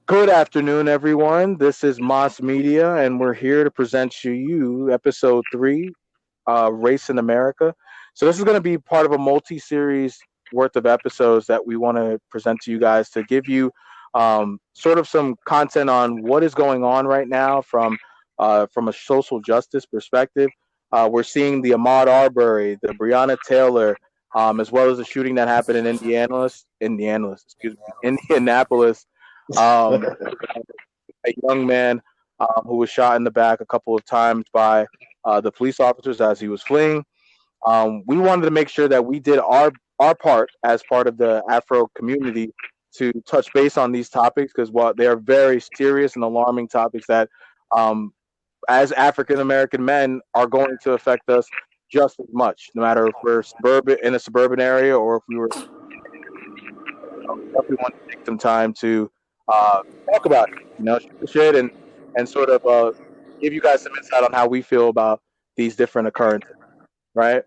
Good afternoon, everyone. This is M.A.S Media, and we're here to present to you episode three, Race in America. So, this is going to be part of a multi series worth of episodes that we want to present to you guys to give you sort of some content on what is going on right now from a social justice perspective. We're seeing the Ahmaud Arbery, the Breonna Taylor, as well as the shooting that happened in Indianapolis. Um, a young man who was shot in the back a couple of times by the police officers as he was fleeing. We wanted to make sure that we did our part as part of the Afro community to touch base on these topics because while they are very serious and alarming topics that, um, as African American men, are going to affect us just as much, no matter if we're suburban in a suburban area or if we were. Definitely want to take some time to uh, talk about it, shoot the shit and sort of give you guys some insight on how we feel about these different occurrences, right?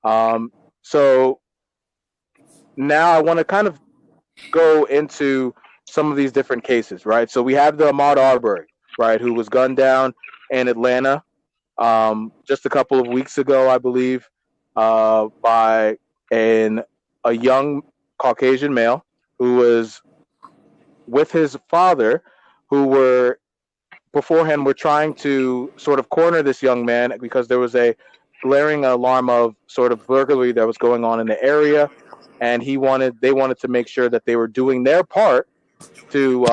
Um, so now I want to kind of go into some of these different cases, right? So we have the Ahmaud Arbery, right, who was gunned down in Atlanta just a couple of weeks ago, I believe, by an a young Caucasian male who was with his father, who were beforehand were trying to sort of corner this young man because there was a glaring alarm of sort of burglary that was going on in the area, and they wanted to make sure that they were doing their part to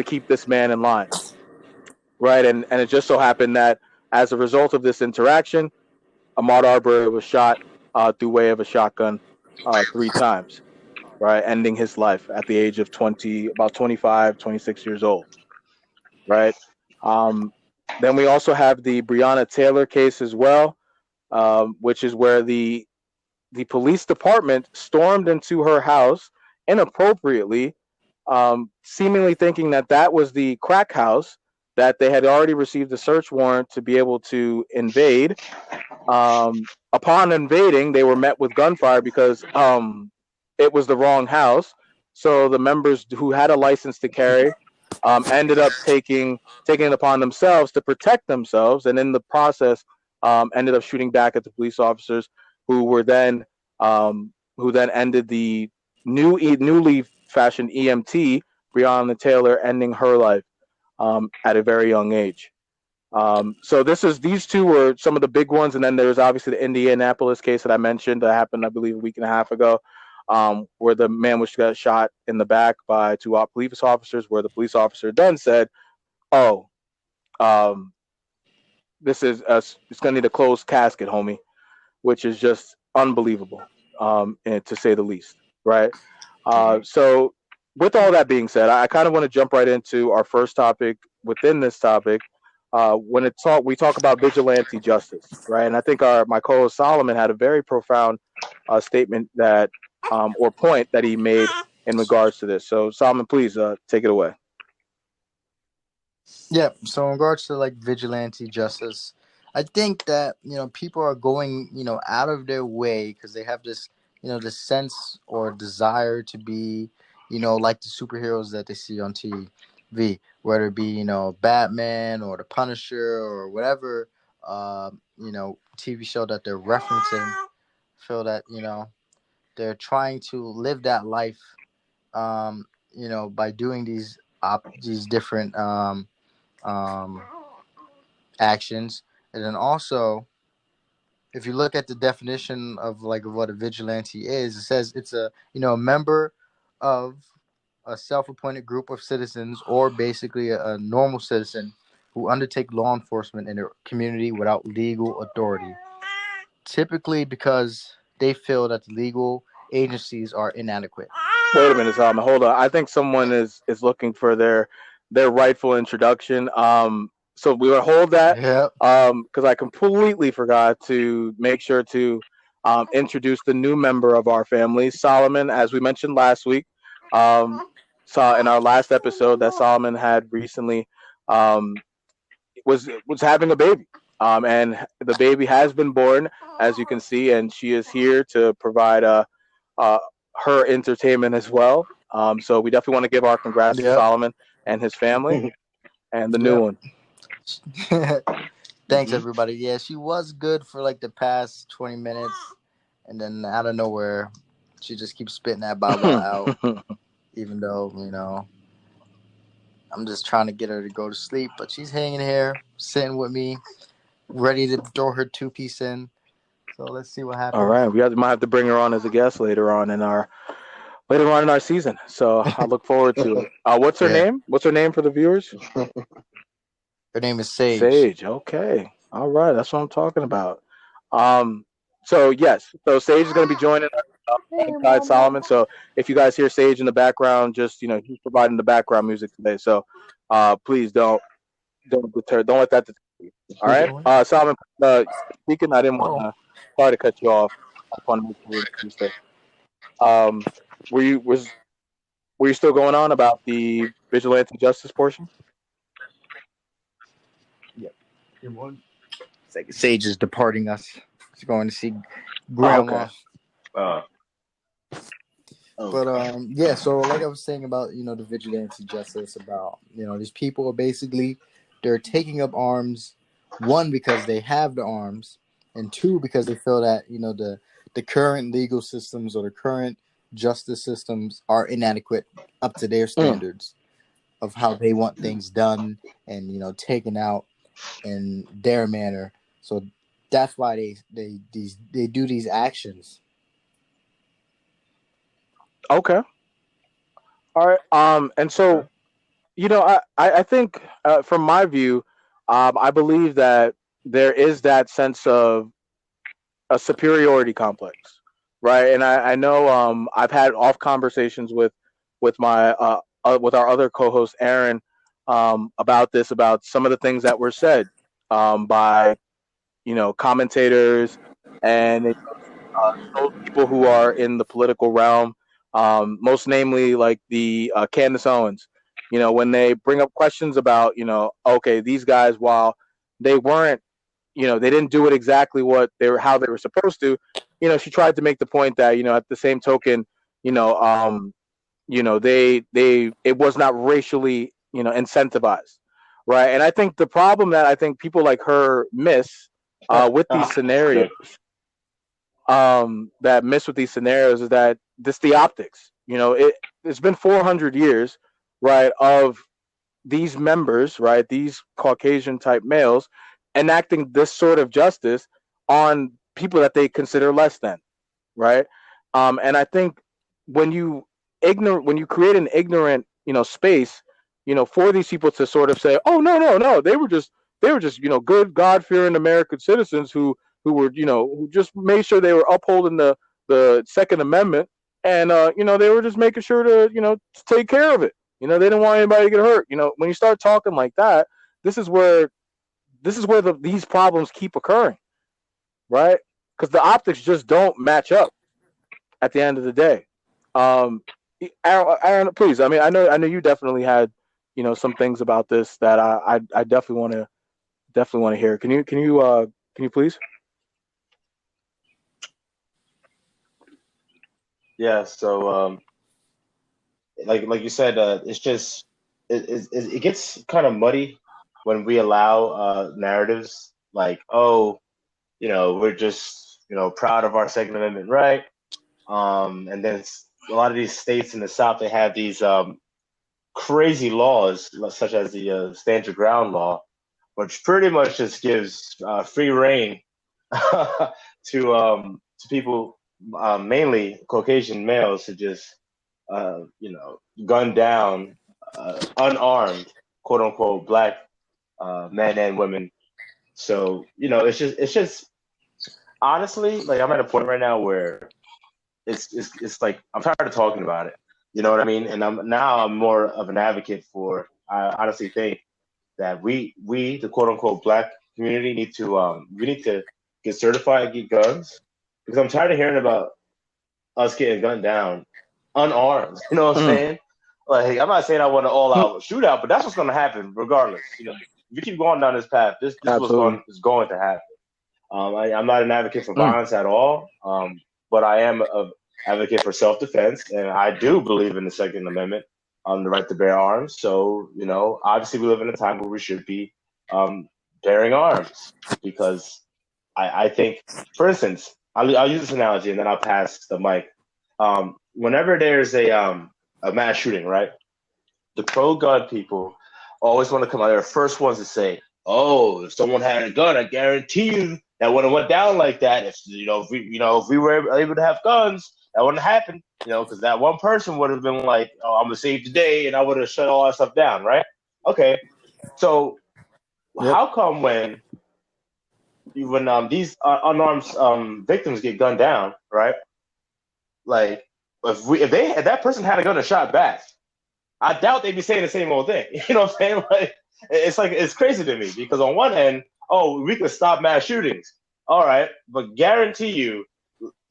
keep this man in line, right? And it just so happened that as a result of this interaction, Ahmaud Arbery was shot through way of a shotgun three times, right, ending his life at the age of 20, about 25, 26 years old, right? Um, then we also have the Breonna Taylor case as well, which is where the police department stormed into her house inappropriately, seemingly thinking that that was the crack house that they had already received a search warrant to be able to invade. Upon invading, they were met with gunfire because it was the wrong house. So the members who had a license to carry ended up taking it upon themselves to protect themselves, and in the process, ended up shooting back at the police officers, who were then who then ended the newly fashioned EMT Breonna Taylor, ending her life at a very young age. So these two were some of the big ones, and then there's obviously the Indianapolis case that I mentioned that happened, I believe, a week and a half ago, where the man was got shot in the back by two police officers, where the police officer then said, "Oh, um, it's going to need a closed casket, homie," which is just unbelievable, and to say the least, right? So, with all that being said, I kind of want to jump right into our first topic within this topic. We talk about vigilante justice, right? And I think our my co-host Solomon had a very profound statement that or point that he made in regards to this. So, Solomon, please take it away. Yeah, so in regards to like vigilante justice, I think that people are going out of their way because they have this this sense or desire to be like the superheroes that they see on TV, whether it be Batman or the Punisher or whatever TV show that they're referencing. Feel that they're trying to live that life by doing these different um, actions. And then also, if you look at the definition of like what a vigilante is, it says it's a member of a self-appointed group of citizens, or basically a normal citizen who undertake law enforcement in their community without legal authority, typically because they feel that the legal agencies are inadequate. Wait a minute, Solomon. Hold on. I think someone is looking for their rightful introduction. So we will hold that Yeah. because I completely forgot to make sure to introduce the new member of our family, Solomon. As we mentioned last week, um, saw in our last episode that Solomon had recently um, was having a baby. And the baby has been born, as you can see, and she is here to provide uh, her entertainment as well. So we definitely want to give our congrats to Yep. Solomon and his family and the new Yep. one. Thanks Hmm. everybody. Yeah, she was good for like the past 20 minutes, and then out of nowhere, she just keeps spitting that baba out. Even though I'm just trying to get her to go to sleep, but she's hanging here, sitting with me, ready to throw her 2 piece in. So let's see what All happens. right, might have to bring her on as a guest later on in our season. So I look forward to it. What's her Yeah, name? What's her name for the viewers? her name is Sage. Sage. Okay. All right. That's what I'm talking about. Um, so yes, so Sage is going to be joining us alongside Solomon. So if you guys hear Sage in the background, just he's providing the background music today. So please don't let that deter you. All right. Solomon, speaking, I didn't want Oh, to sorry to cut you off. I just want to make sure we introduced her. Um, were you still going on about the vigilante justice portion? yeah. Sage is departing us. She's going to see Oh, grandma. okay. Uh, But okay. yeah. So like I was saying about the vigilante justice, about these people are basically they're taking up arms, one because they have the arms, and two because they feel that the current legal systems or the current justice systems are inadequate up to their Mm, standards of how they want things done and taken out in their manner. So that's why they do these actions. okay. All right. And so I think from my view, I believe that there is that sense of a superiority complex, right? And I know I've had off conversations with my with our other co-host Aaron about this, about some of the things that were said by commentators and those people who are in the political realm, most namely like the Candace Owens. When they bring up questions about, okay, these guys, while they weren't, they didn't do it exactly what they were, how they were supposed to. She tried to make the point that, at the same token, you know, um, they it was not racially, incentivized, right? And I think the problem that I think people like her miss with these scenarios that miss with these scenarios is that this the optics. It's been 400 years, right, of these members, right, these Caucasian type males enacting this sort of justice on people that they consider less than, right? And I think when you when you create an ignorant, space, for these people to sort of say, oh no, no, no, they were just, good God fearing American citizens who were, who just made sure they were upholding the Second Amendment, and they were just making sure to take care of it. They didn't want anybody to get hurt. When you start talking like that, this is where these problems keep occurring, right? Because the optics just don't match up at the end of the day. Um, Aaron, please. I mean, I know you definitely had, some things about this that I definitely want to hear. Can you please? Yeah. So, like you said, it's just it gets kind of muddy when we allow narratives like, oh, we're just proud of our Second Amendment right, and then a lot of these states in the South, they have these crazy laws such as the stand your ground law, which pretty much just gives free reign to people, mainly Caucasian males, to just gun down unarmed, quote unquote, black men and women. So it's just honestly, like, I'm at a point right now where it's like I'm tired of talking about it. You know what I mean? And I'm more of an advocate for. I honestly think that we the quote unquote black community we need to get certified, get guns, because I'm tired of hearing about us getting gunned down unarmed. You know what I'm Mm, saying? Like, I'm not saying I want an all out shootout, but that's what's going to happen regardless. we keep going down this path, this Absolutely. is going to happen. I'm not an advocate for Mm. violence at all, but I am an advocate for self-defense, and I do believe in the Second Amendment, the right to bear arms. So, obviously, we live in a time where we should be um, bearing arms because I think, for instance, I'll use this analogy and then I'll pass the mic. Whenever there's a mass shooting, right? The pro-gun people always want to come out. They're the first ones to say, "Oh, if someone had a gun, I guarantee you that wouldn't have went down like that. If we were able to have guns, that wouldn't happen. Because that one person would have been like, oh, I'm gonna save the day, and I would have shut all that stuff down, right? Okay, so Yep. how come when these unarmed victims get gunned down, right? Like if that person had a gun and shot back, I doubt they'd be saying the same old thing. You know what I'm saying? Like it's crazy to me because on one end, oh, we could stop mass shootings. All right, but guarantee you,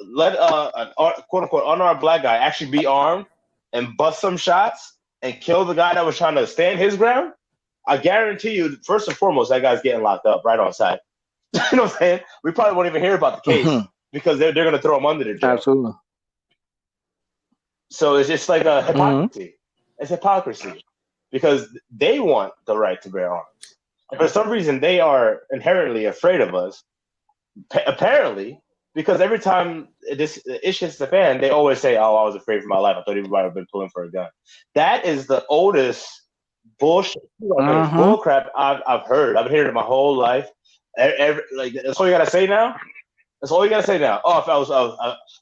let an quote unquote unarmed black guy actually be armed and bust some shots and kill the guy that was trying to stand his ground. I guarantee you, first and foremost, that guy's getting locked up right on site. You know what I'm saying? We probably won't even hear about the case Mm-hmm. because they're going to throw him under the jail. Absolutely. So it's just like a Mm-hmm. hypocrisy. It's hypocrisy because they want the right to bear arms. And for some reason, they are inherently afraid of us. Apparently, because every time this issue hits the fan, they always say, "Oh, I was afraid for my life. I thought everybody would have been pulling for a gun." That is the oldest bullshit, Mm-hmm. bull crap I've heard. I've been hearing it my whole life. Like that's all you gotta say now. That's all you gotta say now. Oh, if I was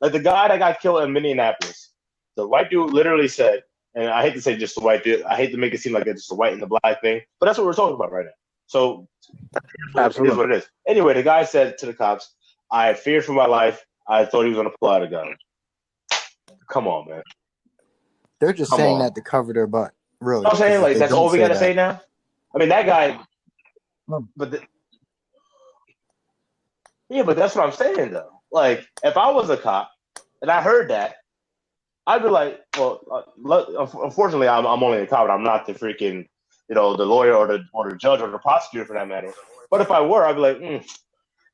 like the guy that got killed in Minneapolis, the white dude literally said, and I hate to say just the white dude. I hate to make it seem like it's just the white and the black thing, but that's what we're talking about right now. So it is Absolutely. what it is. Anyway, the guy said to the cops, "I feared for my life. I thought he was gonna pull out a gun." Come on, man. They're just Come saying on. that to cover their butt, You know really. what I'm Because saying? if Like they that's don't all we say gotta that, say now. I mean, that guy. Mm. But yeah, but that's what I'm saying though. Like, if I was a cop and I heard that, I'd be like, well, unfortunately, I'm only a cop. And I'm not the freaking, the lawyer or the judge or the prosecutor for that matter. But if I were, I'd be like,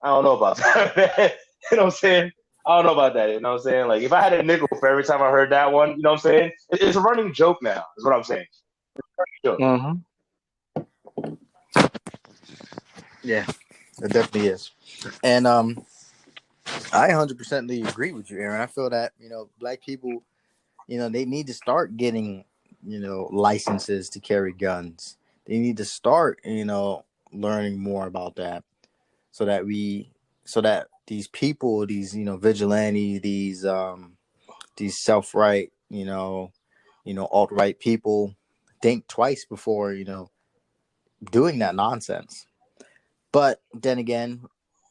I don't know about that. You know what I'm saying? I don't know about that. You know what I'm saying? Like, if I had a nickel for every time I heard that one, you know what I'm saying? It's a running joke now. Is what I'm saying. Joke. Mm-hmm. yeah, it definitely is. And I 100% agree with you, Aaron. I feel that black people, they need to start getting licenses to carry guns. They need to start learning more about that, so that these people, these vigilante, these self-right, alt-right people think twice before doing that nonsense. But then again,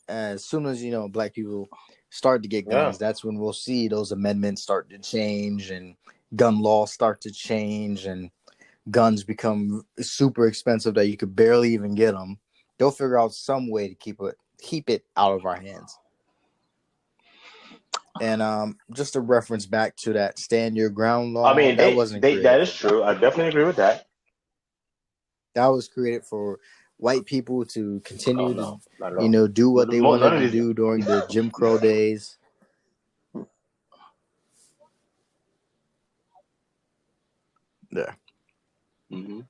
as soon as black people start to get Yeah. guns, that's when we'll see those amendments start to change and gun laws start to change and guns become super expensive that you could barely even get them. They'll figure out some way to keep it out of our hands. And just to reference back to that stand your ground I law, mean, that wasn't that created is for black true. I people. definitely agree with that. That was created for white people to Oh continue to, no, not at all. do what they None wanted of to these. do during the Jim Crow days. Yeah. Mm-hmm.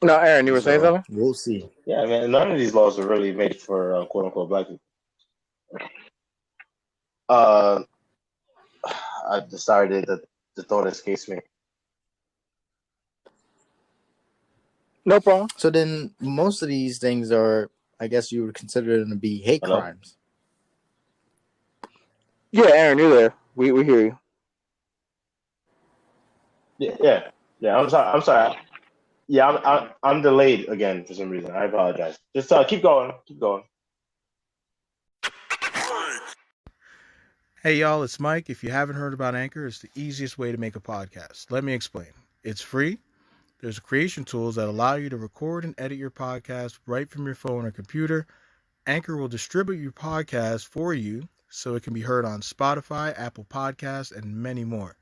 No, Aaron, you were saying So something? we'll see. Yeah, man. None of these laws are really made for quote unquote black people. Uh, I decided that the thought escapes me. No problem. So then most of these things are, I guess you would consider them to be hate Hello. crimes. Yeah, Aaron, you're there. We hear you. Yeah. I'm sorry. I'm sorry. Yeah, I'm delayed again for some reason. I apologize. Just keep going. Keep going. Hey y'all, it's Mike. If you haven't heard about Anchor, it's the easiest way to make a podcast. Let me explain. It's free. There's creation tools that allow you to record and edit your podcast right from your phone or computer. Anchor will distribute your podcast for you so it can be heard on Spotify, Apple Podcasts, and many more.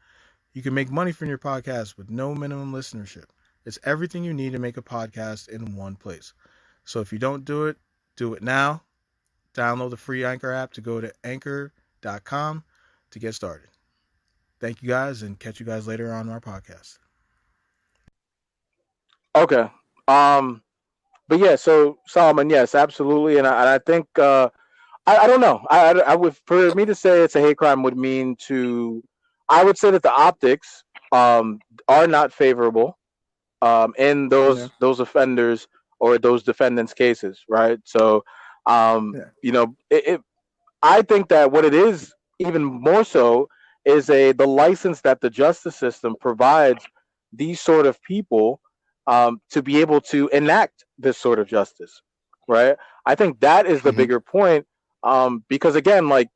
You can make money from your podcast with no minimum listenership. It's everything you need to make a podcast in one place. So if you don't do it now. Download the free Anchor app to go to anchor.com to get started. Thank you guys and catch you guys later on our podcast. Okay. Um, but yeah, so Solomon, yes, absolutely, and I think I don't know. I would, for me to say it's a hate crime would mean to, I would say that the optics are not favorable in Yeah. those offenders or those defendants' cases, right? So, Yeah. I think that what it is even more so is the license that the justice system provides these sort of people to be able to enact this sort of justice, right? I think that is the Hmm. bigger point, because again, like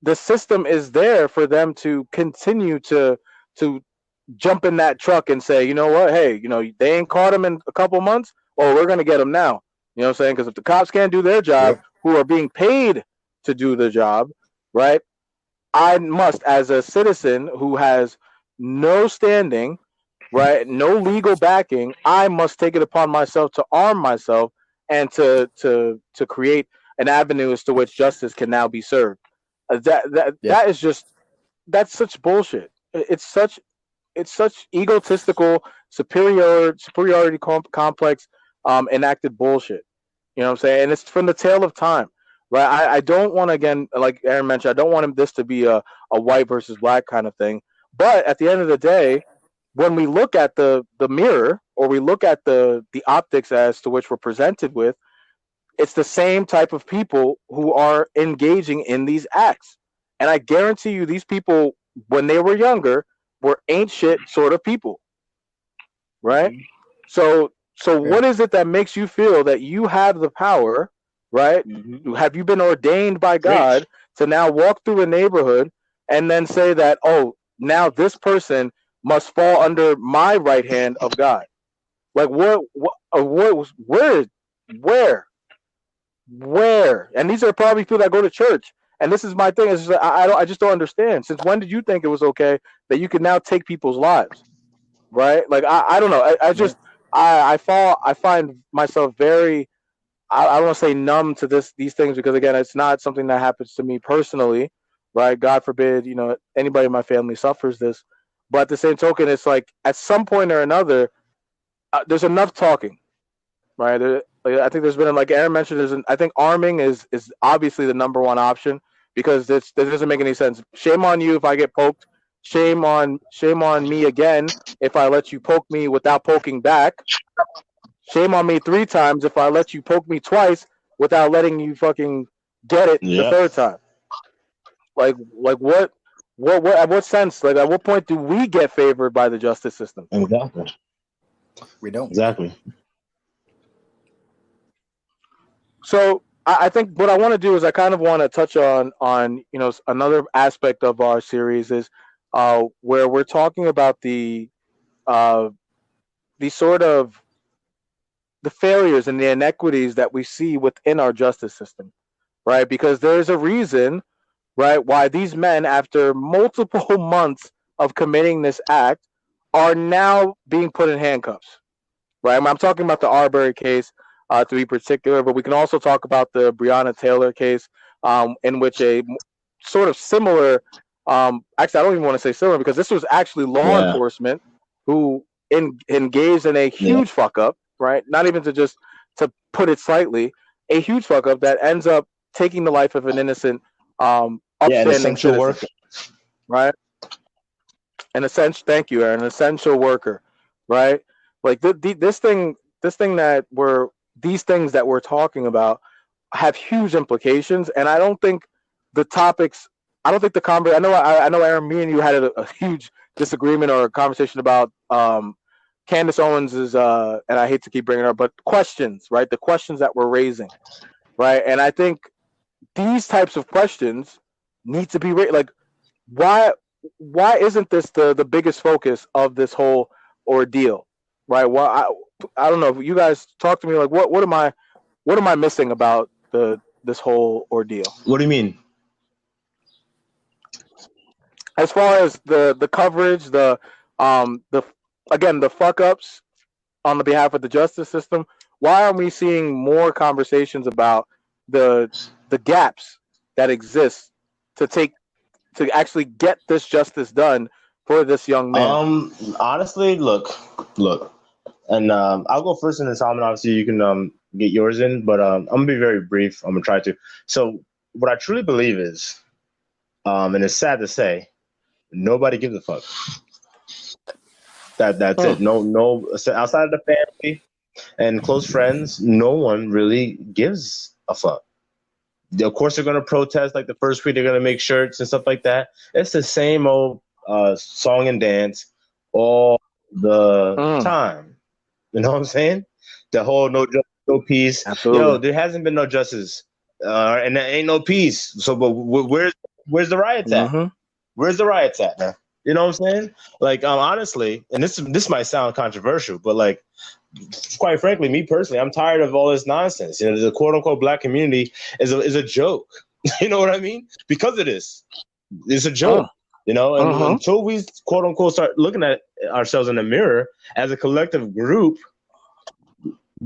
the system is there for them to continue to jump in that truck and say, you know what, hey, they ain't caught him in a couple months, oh, we're gonna get him now. You know what I'm saying? Because if the cops can't do their job, Yep. who are being paid to do the job, right? I must, as a citizen who has no standing, right, no legal backing, I must take it upon myself to arm myself and to create an avenue as to which justice can now be served. Yep. That is just, that's such bullshit. It's such egotistical superiority complex enacted bullshit. You know what I'm saying? And it's from the tail of time, right? I don't want to, again, like Aaron mentioned, I don't want this to be a white versus black kind of thing. But at the end of the day, when we look at the mirror, or we look at the optics as to which we're presented with, it's the same type of people who are engaging in these acts. And I guarantee you, these people, when they were younger, were ain't shit sort of people, right? Hmm. So Yeah. what is it that makes you feel that you have the power, right? Hmm. Have you been ordained by Preach. God to now walk through a neighborhood and then say that, oh, now this person must fall under my right hand of God? Like where, where? And these are probably people that go to church. And this is my thing. Is I just don't understand. Since when did you think it was okay that you can now take people's lives? Right? Like I don't know. I Yeah. just I find myself very, I don't want to say numb to these things, because again, it's not something that happens to me personally, right? God forbid, anybody in my family suffers this. But at the same token, it's like at some point or another, there's enough talking, right? Like, I think there's been, like Aaron mentioned, I think arming is obviously the number one option, because this doesn't make any sense. Shame on you if I get poked. Shame on me again if I let you poke me without poking back. Shame on me three times if I let you poke me twice without letting you fucking get it the Yep. third time. Like what at what sense? Like at what point do we get favored by the justice system? Exactly. We don't. Exactly. So I think what I want to do is I kind of want to touch on another aspect of our series is where we're talking about uh, the sort of the failures and the inequities that we see within our justice system, right? Because there's a reason, right, why these men, after multiple months of committing this act, are now being put in handcuffs, right? I'm talking about the Arbery case, to be particular, but we can also talk about the Breonna Taylor case, in which a sort of similar, actually, I don't even want to say similar, because this was actually law Yeah. enforcement who engaged in a Yeah. huge fuck up, right? Not even to put it slightly, a huge fuck up that ends up taking the life of an innocent, Yeah. An upstanding essential citizen, worker. right? An essential, thank you, Aaron, an essential worker, right? Like this thing that we're these things that we're talking about have huge implications, and I don't think the topics. I don't think the conversation. I know, Aaron. Me and you had a huge disagreement or a conversation about Candace Owens' and I hate to keep bringing her up, but questions, right? The questions that we're raising, right? And I think these types of questions need to be raised. Like, why why isn't this the biggest focus of this whole ordeal, right? Well, I don't know if you guys talk to me, like what am I missing about this whole ordeal, What do you mean? as far as the coverage, the again, the fuck ups on the behalf of the justice system, why aren't we seeing more conversations about the the gaps that exist to take to actually get this justice done for this young man? Honestly, look, and I'll go first, and then Solomon. Obviously, you can get yours in, but I'm gonna be very brief. I'm gonna try to. So, what I truly believe is, and it's sad to say, nobody gives a fuck. That's Mm, it. No, outside of the family and close friends, no one really gives a fuck. Of course, they're gonna protest like the first week. They're gonna make shirts and stuff like that. It's the same old song and dance all the mm, time. You know what I'm saying? The whole no justice, no peace. Yo, absolutely. there hasn't been no justice, and there ain't no peace. So, but where's the riots at? Hmm. Where's the riots at, man? You know what I'm saying? Like, honestly, and this might sound controversial, but like, quite frankly, me personally, I'm tired of all this nonsense. You know, the quote unquote black community is a joke. You know what I mean? Because of this, it's a joke. Mm, You know, and hmm. until we quote unquote start looking at ourselves in the mirror as a collective group,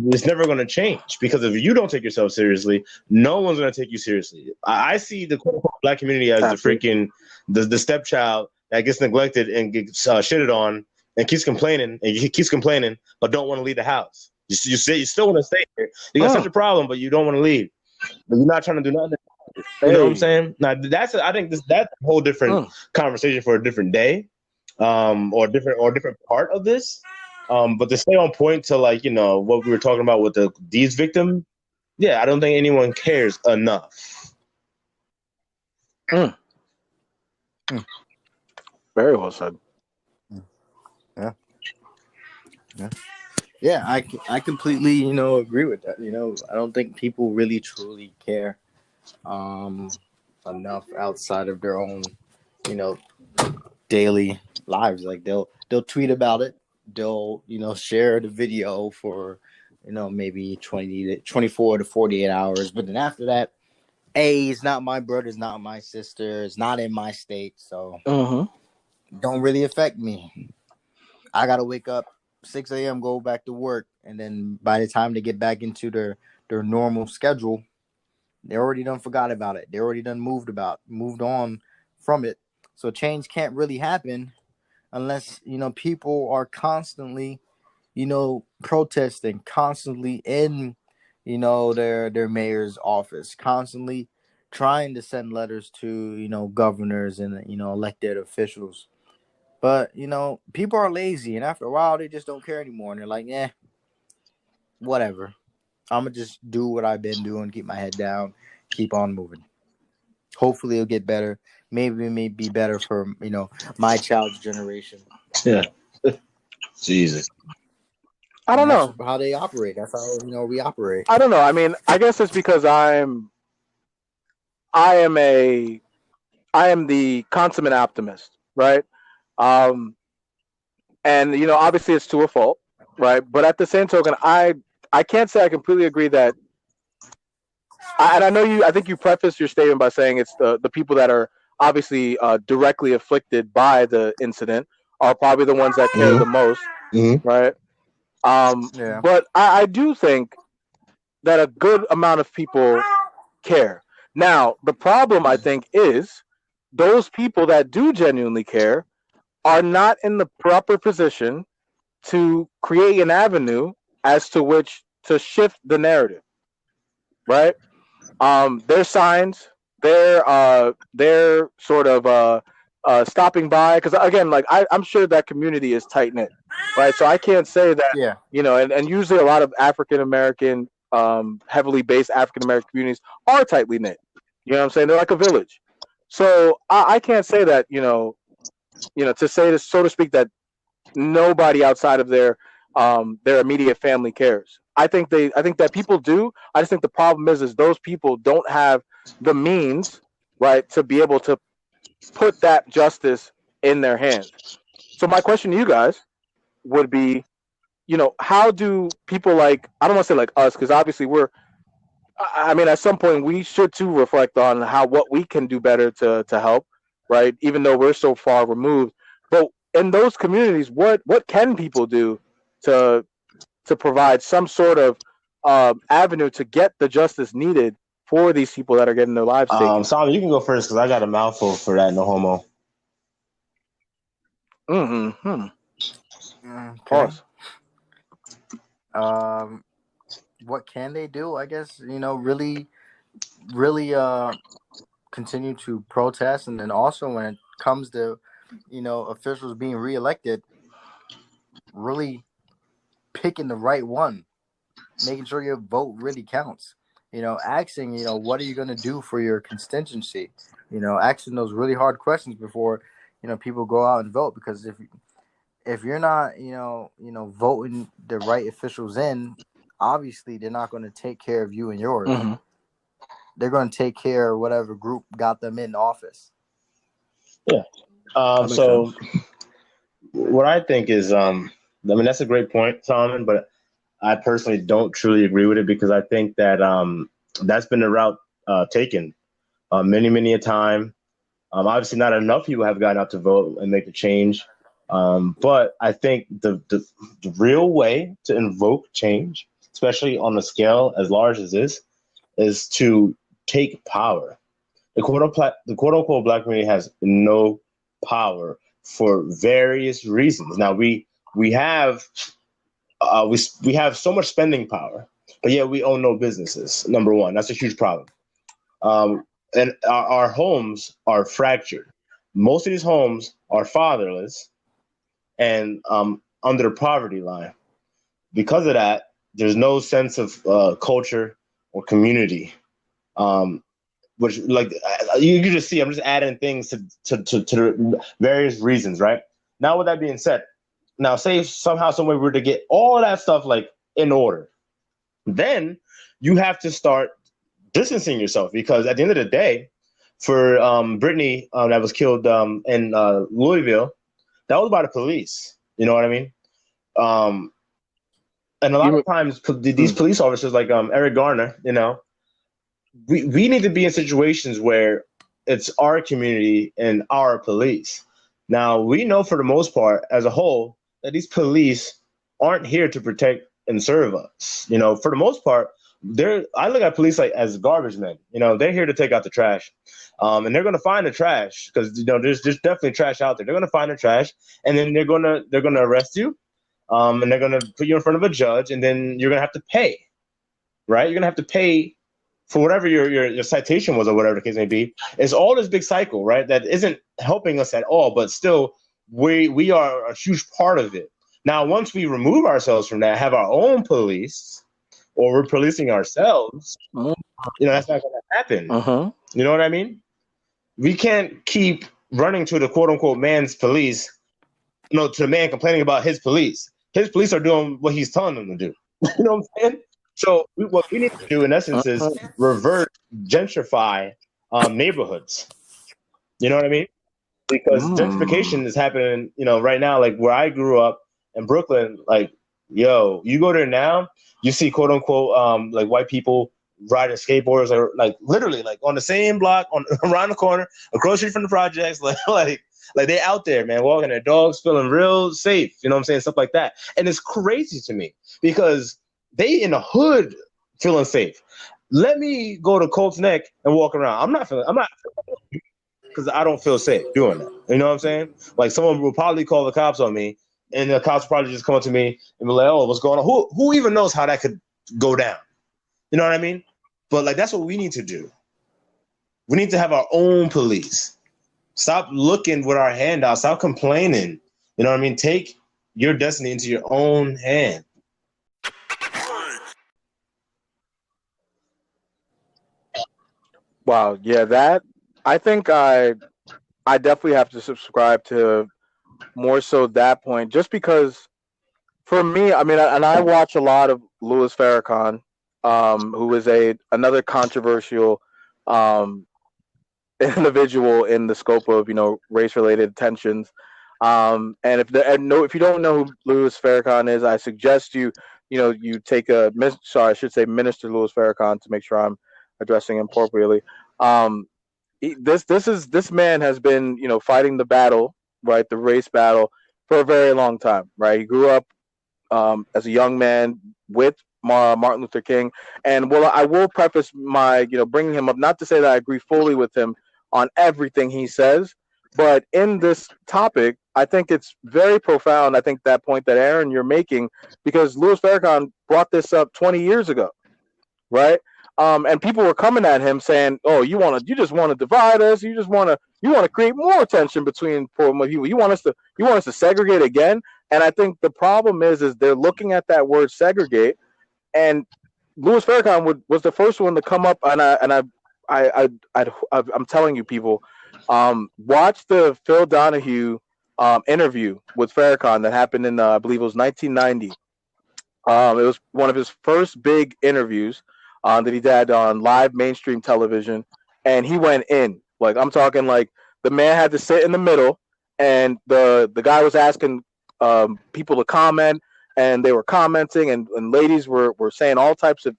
it's never going to change. Because if you don't take yourself seriously, no one's going to take you seriously. I see the quote unquote black community as the Absolutely. freaking the stepchild that gets neglected and gets shitted on and keeps complaining and he keeps complaining, but don't want to leave the house. You say you still want to stay here. You got such Mm, a problem, but you don't want to leave. But you're not trying to do nothing. You know what I'm hey. saying? Now I think that's a whole different Mm, conversation for a different day, or different part of this. But to stay on point to like what we were talking about with these victims, yeah, I don't think anyone cares enough. mm. Hmm. Very well said. Yeah, yeah, yeah. I completely agree with that. I don't think people really truly care um enough outside of their own you know daily lives. Like they'll tweet about it. They'll share the video for maybe 24 to 48 hours. But then after that, it's not my brother, it's not my sister, it's not in my state, so Hmm. don't really affect me. I gotta wake up 6 a.m., go back to work, and then by the time they get back into their normal schedule, they already done forgot about it. They already done moved on from it. So change can't really happen unless people are constantly protesting, constantly in their mayor's office, constantly trying to send letters to governors and elected officials. But people are lazy, and after a while, they just don't care anymore, and they're like, "Yeah, whatever. I'm gonna just do what I've been doing, keep my head down, keep on moving. Hopefully, it'll get better. Maybe it may be better for my child's generation." Yeah, Jesus. I And don't that's know. how they operate. That's how we operate. I don't know. I mean, I guess it's because I am a I am the consummate optimist, right? Um, and obviously it's to a fault, right? But at the same token, I can't say I completely agree that. And I know you. I think you prefaced your statement by saying it's the people that are obviously directly afflicted by the incident are probably the ones that care Hmm. the most, Hmm. right? Yeah. But I do think that a good amount of people care. Now, the problem I think is those people that do genuinely care are not in the proper position to create an avenue as to which to shift the narrative, right? Their signs, they're sort of stopping by because again, like I'm sure that community is tight knit, right? So I can't say that Yeah. and usually a lot of African American, heavily based African American communities are tightly knit. You know what I'm saying? They're like a village. So I can't say that to say this so to speak that nobody outside of their immediate family cares. I think that people do. I just think the problem is those people don't have the means, right, to be able to put that justice in their hands. So my question to you guys would be, how do people like I don't want to say like us because obviously I mean at some point we should too reflect on how what we can do better to help, right? Even though we're so far removed. But in those communities, what can people do to to provide some sort of avenue to get the justice needed for these people that are getting their lives taken. Simon, you can go first because I got a mouthful for that. No homo. Mm-hmm. Okay. Pause. Um, what can they do? I guess really, really continue to protest, and then also when it comes to officials being reelected, really picking the right one, making sure your vote really counts. Asking, what are you going to do for your constituency? Asking those really hard questions before people go out and vote, because if you're not voting the right officials in, obviously they're not going to take care of you and yours. Mm-hmm. They're going to take care of whatever group got them in office. Yeah. That makes So sense. what I think is, I mean, that's a great point, Solomon, but I personally don't truly agree with it because I think that that's been the route taken many, many a time. Obviously, not enough people have gotten out to vote and make the change. But I think the real way to invoke change, especially on a scale as large as this, is to take power. The quote unquote black community has no power for various reasons. Now we have we have so much spending power, but yet we own no businesses. Number one, that's a huge problem. And our homes are fractured. Most of these homes are fatherless and under the poverty line. Because of that, there's no sense of culture or community. Um, which, like, you can just see, I'm just adding things to the various reasons, right? Now, with that being said, now say somehow, some way, we were to get all of that stuff like in order, then you have to start distancing yourself because at the end of the day, for Brittany that was killed in Louisville, that was by the police. You know what I mean? Um, and a lot of You. times, these Mm, police officers, like Eric Garner, we need to be in situations where it's our community and our police. Now, we know for the most part, as a whole, that these police aren't here to protect and serve us. For the most part, I look at police like as garbage men. They're here to take out the trash. And they're gonna find the trash because there's definitely trash out there. They're gonna find the trash, and then they're gonna arrest you, and they're gonna put you in front of a judge, and then you're gonna have to pay, right? You're gonna have to pay for whatever your citation was or whatever the case may be. It's all this big cycle, right? That isn't helping us at all, but still we are a huge part of it. Now, once we remove ourselves from that, have our own police, or we're policing ourselves, mm, that's not going to happen. mhm. You know what I mean? We can't keep running to the quote unquote man's police, to the man complaining about his police. His police are doing what he's telling them to do. You know what I'm saying? So what we need to do, in essence, is Mhm. revert, gentrify neighborhoods. You know what I mean? Because Mm. gentrification is happening, right now. Like where I grew up in Brooklyn, like, yo, you go there now, you see quote unquote like white people riding skateboards, or like literally like on the same block, on around the corner, across the street from the projects, like they out there, man, walking their dogs, feeling real safe. You know what I'm saying? Stuff like that. And it's crazy to me because they in the hood feeling safe. Let me go to Colts Neck and walk around. I'm not because I don't feel safe doing that. You know what I'm saying? Like someone will probably call the cops on me, and the cops will probably just come up to me and be like, "Oh, what's going on?" Who even knows how that could go down? You know what I mean? But like that's what we need to do. We need to have our own police. Stop looking with our hand out. Stop complaining. You know what I mean? Take your destiny into your own hand. Wow. Yeah. That. I think I definitely have to subscribe to more so that point, just because for me, I mean, and I watch a lot of Louis Farrakhan, who is another controversial um, individual in the scope of race related tensions. And if you don't know who Louis Farrakhan is, I suggest you take sorry, I should say Minister Louis Farrakhan, to make sure I'm addressing him appropriately. Um, this man has been fighting the battle, right, the race battle, for a very long time, right. He grew up as a young man with Martin Luther King. And well, I will preface my bringing him up not to say that I agree fully with him on everything he says, but in this topic, I think it's very profound. I think that point that Aaron you're making, because Louis Farrakhan brought this up 20 years ago, right? And people were coming at him saying, "Oh, you just want to divide us. You want to create more tension between poor people. You want us to segregate again." And I think the problem is they're looking at that word segregate, and Louis Farrakhan was the first one to come up, and I'm telling you, people, watch the Phil Donahue interview with Farrakhan that happened in I believe it was 1990. It was one of his first big interviews that he did on live mainstream television, and he went in. Like I'm talking, like the man had to sit in the middle, and the guy was asking people to comment, and they were commenting, and ladies were saying all types of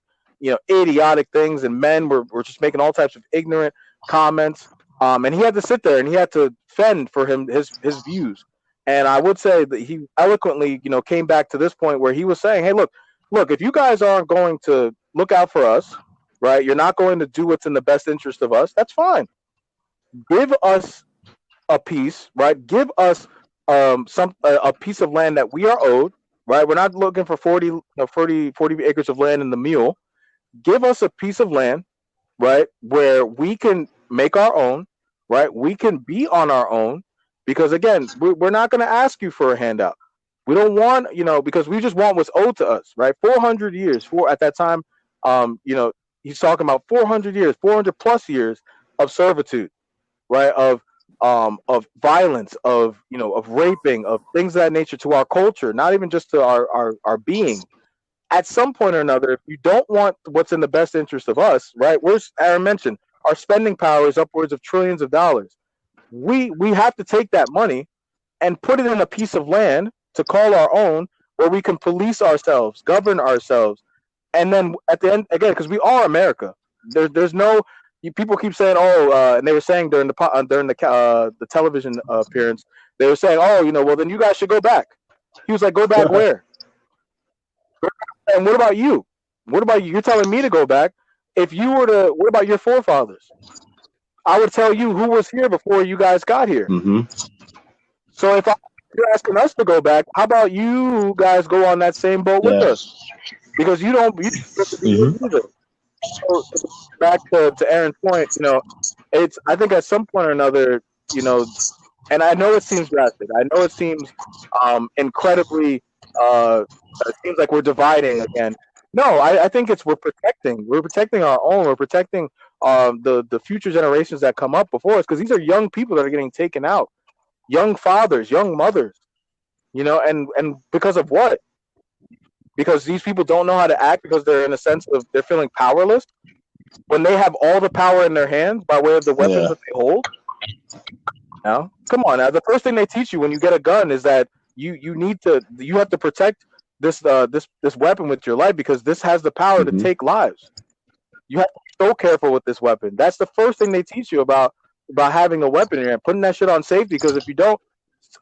idiotic things, and men were just making all types of ignorant comments. And he had to sit there and he had to fend for his views. And I would say that he eloquently, came back to this point where he was saying, "Hey, look, if you guys aren't going to look out for us, right? You're not going to do what's in the best interest of us. That's fine. Give us a piece, right? Give us a piece of land that we are owed, right? We're not looking for 40 acres of land in the mule. Give us a piece of land, right, where we can make our own, right? We can be on our own, because again, we're not going to ask you for a handout. We don't want, because we just want what's owed to us, right? 400 years at that time, he's talking about 400 years, 400 plus years of servitude, right? Of violence, of raping, of things of that nature to our culture, not even just to our being. At some point or another, if you don't want what's in the best interest of us, right? Aaron mentioned, our spending power is upwards of trillions of dollars. We have to take that money and put it in a piece of land to call our own, where we can police ourselves, govern ourselves, and then at the end again, because we are America. There's no people keep saying, oh, and they were saying during the television appearance, they were saying, oh, well then you guys should go back. He was like, go back where? And what about you? What about you? You're telling me to go back. If you were to, what about your forefathers? I would tell you who was here before you guys got here. Mm-hmm. So if you're asking us to go back, how about you guys go on that same boat with us? Because you don't get to be here either. So back to Aaron's point, it's, I think at some point or another, and I know it seems drastic. I know it seems incredibly. It seems like we're dividing again. No, I think we're protecting our own. We're protecting the future generations that come up before us, because these are young people that are getting taken out, young fathers, young mothers, and because of what? Because these people don't know how to act, because they're in a sense of they're feeling powerless when they have all the power in their hands by way of the weapons that they hold. Now, come on. Now, the first thing they teach you when you get a gun is that you have to protect this weapon with your life, because this has the power to take lives. You have to be so careful with this weapon. That's the first thing they teach you about having a weapon in your hand, putting that shit on safety, because if you don't,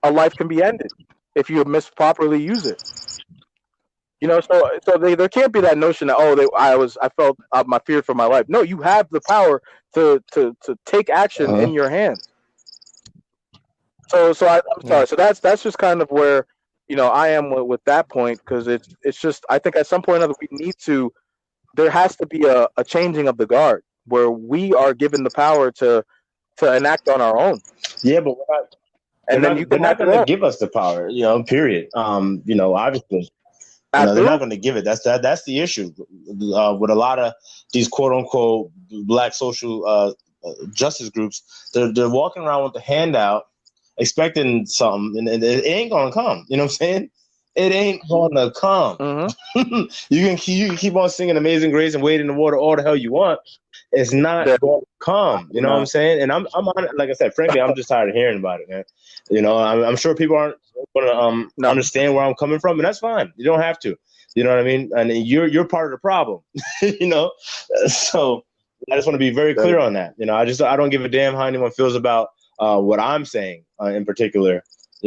a life can be ended if you misproperly use it. So there can't be that notion that I felt my fear for my life. No, you have the power to take action in your hands. So I'm sorry. So that's just kind of where I am with that point, because it's just, I think at some point or another there has to be a changing of the guard, where we are given the power to enact on our own. Yeah, but they're not going to give us the power, period. Obviously. They're not going to give it. That's the issue with a lot of these quote unquote black social justice groups. They're walking around with the handout, expecting something, and it ain't going to come. You know what I'm saying? It ain't going to come. Mm-hmm. you can keep on singing "Amazing Grace" and "Wade in the Water" all the hell you want. It's not going to come. You know what I'm saying? And I'm on it. Like I said, frankly, I'm just tired of hearing about it, man. I'm sure people aren't going to understand where I'm coming from, and that's fine. You don't have to. You know what I mean? And you're part of the problem. So I just want to be very clear on that. I don't give a damn how anyone feels about what I'm saying in particular.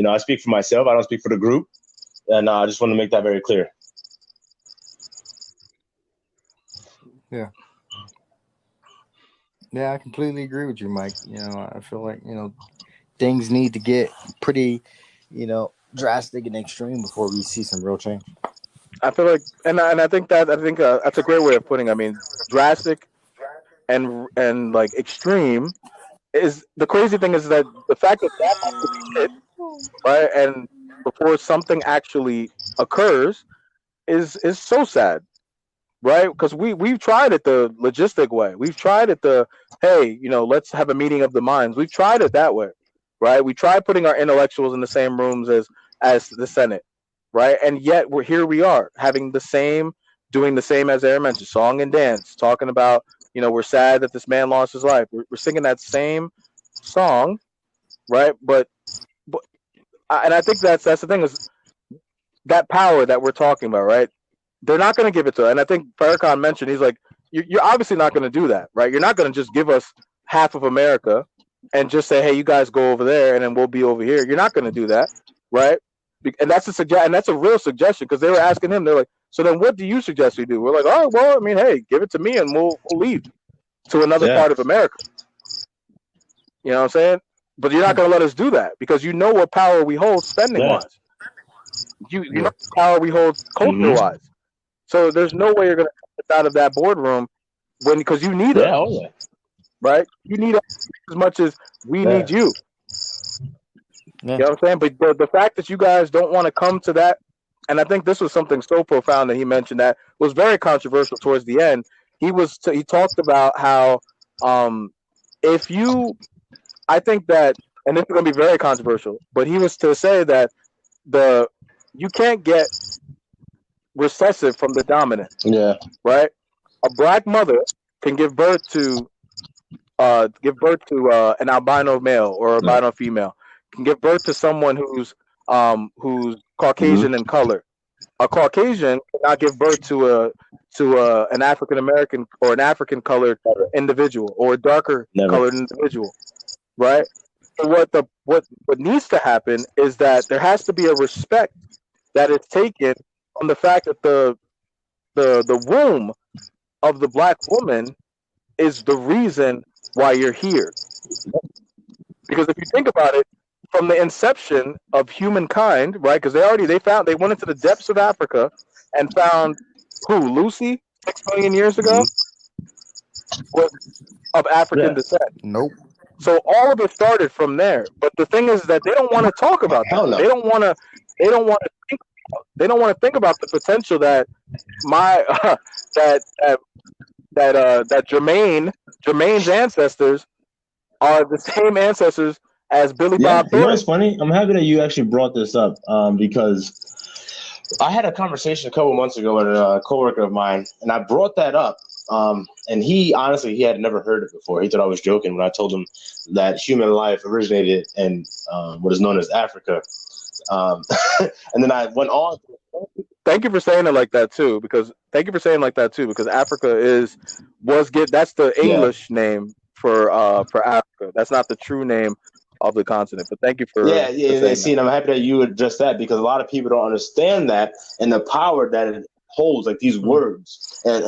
I speak for myself. I don't speak for the group, and I just want to make that very clear. Yeah. Yeah, I completely agree with you, Mike. I feel like, things need to get pretty, drastic and extreme before we see some real change. I feel like, and I think that's a great way of putting. I mean, drastic and like extreme is the crazy thing is that the fact that that has to be it, right, and before something actually occurs is so sad, right? Because we've tried it the logistic way. We've tried it the hey, let's have a meeting of the minds. We've tried it that way, right? We tried putting our intellectuals in the same rooms as the Senate, right? And yet we're here. We are having the same, doing the same as Aaron mentioned, song and dance, talking about we're sad that this man lost his life. We're singing that same song, right? But and I think that's the thing is that power that we're talking about, right? They're not going to give it to. And I think Farrakhan mentioned he's like, you're obviously not going to do that, right? You're not going to just give us half of America and just say, hey, you guys go over there and then we'll be over here. You're not going to do that, right? And that's a real suggestion because they were asking him. They're like, so then what do you suggest we do? We're like, oh well, I mean, hey, give it to me and we'll leave to another Yeah. part of America. You know what I'm saying? But you're not going to let us do that because you know what power we hold spending Yeah. wise. You know what power we hold culture wise. So there's no way you're going to get out of that boardroom because you need us, Yeah. Oh yeah. right? You need us as much as we Yeah. need you. Yeah. You know what I'm saying? But the fact that you guys don't want to come to that, and I think this was something so profound that he mentioned that was very controversial towards the end. He talked about how if you, I think that, and this is going to be very controversial, but he was to say that the you can't get recessive from the dominant, Yeah. right? A black mother can give birth to an albino male or Yeah. albino female, can give birth to someone who's Mm-hmm. Caucasian in color. A Caucasian cannot give birth to an African American or an African colored individual or a darker Never. colored individual, right? So what needs to happen is that there has to be a respect that is taken on the fact that the womb of the black woman is the reason why you're here. Because if you think about it, from the inception of humankind, right? Because they went into the depths of Africa and found who Lucy 6 million years ago Mm-hmm. was of African Yeah. descent. Nope. So all of it started from there. But the thing is that they don't want to talk about that. Hell no. They don't want to. They don't want to think. They don't want to think about the potential that my that that that Jermaine's ancestors are the same ancestors as Billy Yeah. Bob You know what's Thornton. funny? I'm happy that you actually brought this up because I had a conversation a couple months ago with a coworker of mine, and I brought that up. And he honestly he had never heard it before. He thought I was joking when I told him that human life originated in what is known as Africa. Um, and then I went on. Thank you for saying it like that too, because Africa that's the Yeah. English name for Africa. That's not the true name of the continent. But thank you Yeah, for yeah, and saying see, that. and I'm happy that you addressed that because a lot of people don't understand that and the power that it holds, like these Mm, words, and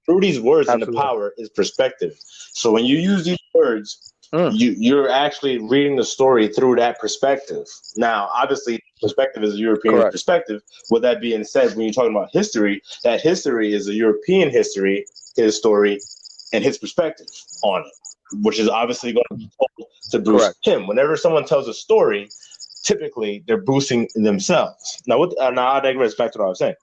through these words and the absolutely. power is perspective. So when you use these words, Mm, you're actually reading the story through that perspective. Now, obviously, perspective is a European correct. perspective. With that being said, when you're talking about history, that history is a European history, his story, and his perspective on it, which is obviously going to be told to boost Correct. him. Whenever someone tells a story, typically they're boosting themselves. Now I digress back to what I was saying.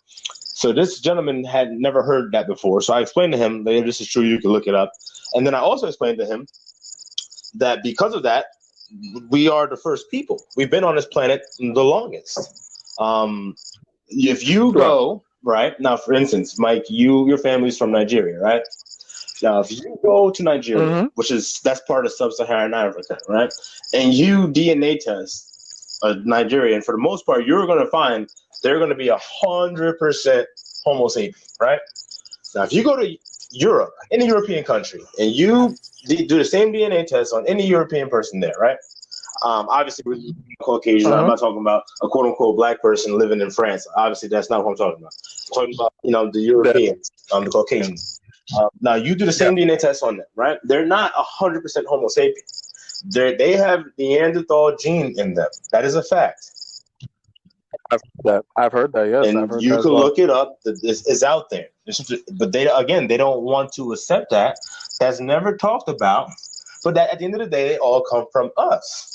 So this gentleman had never heard that before. So I explained to him that this is true. You can look it up. And then I also explained to him that because of that, we are the first people. We've been on this planet the longest. If you Correct. go right now, for instance, Mike, your family's from Nigeria, right? Now, if you go to Nigeria, Mm-hmm. that's part of sub-Saharan Africa, right, and you DNA test a Nigerian, for the most part, you're going to find they're going to be 100% Homo sapien, right? Now, if you go to Europe, any European country, and you do the same DNA test on any European person there, right? Obviously, we're Caucasian. I'm Mm-hmm. not talking about a quote unquote black person living in France. Obviously, that's not what I'm talking about. I'm talking about the That Europeans, the Caucasians. Now you do the Yeah, same DNA test on them, right? They're not 100% Homo sapiens. They have Neanderthal gene in them. That is a fact. I've heard that. Yes, I've And heard you that as can well. look it up. This is out there. But they don't want to accept that. That's never talked about. But that at the end of the day, they all come from us.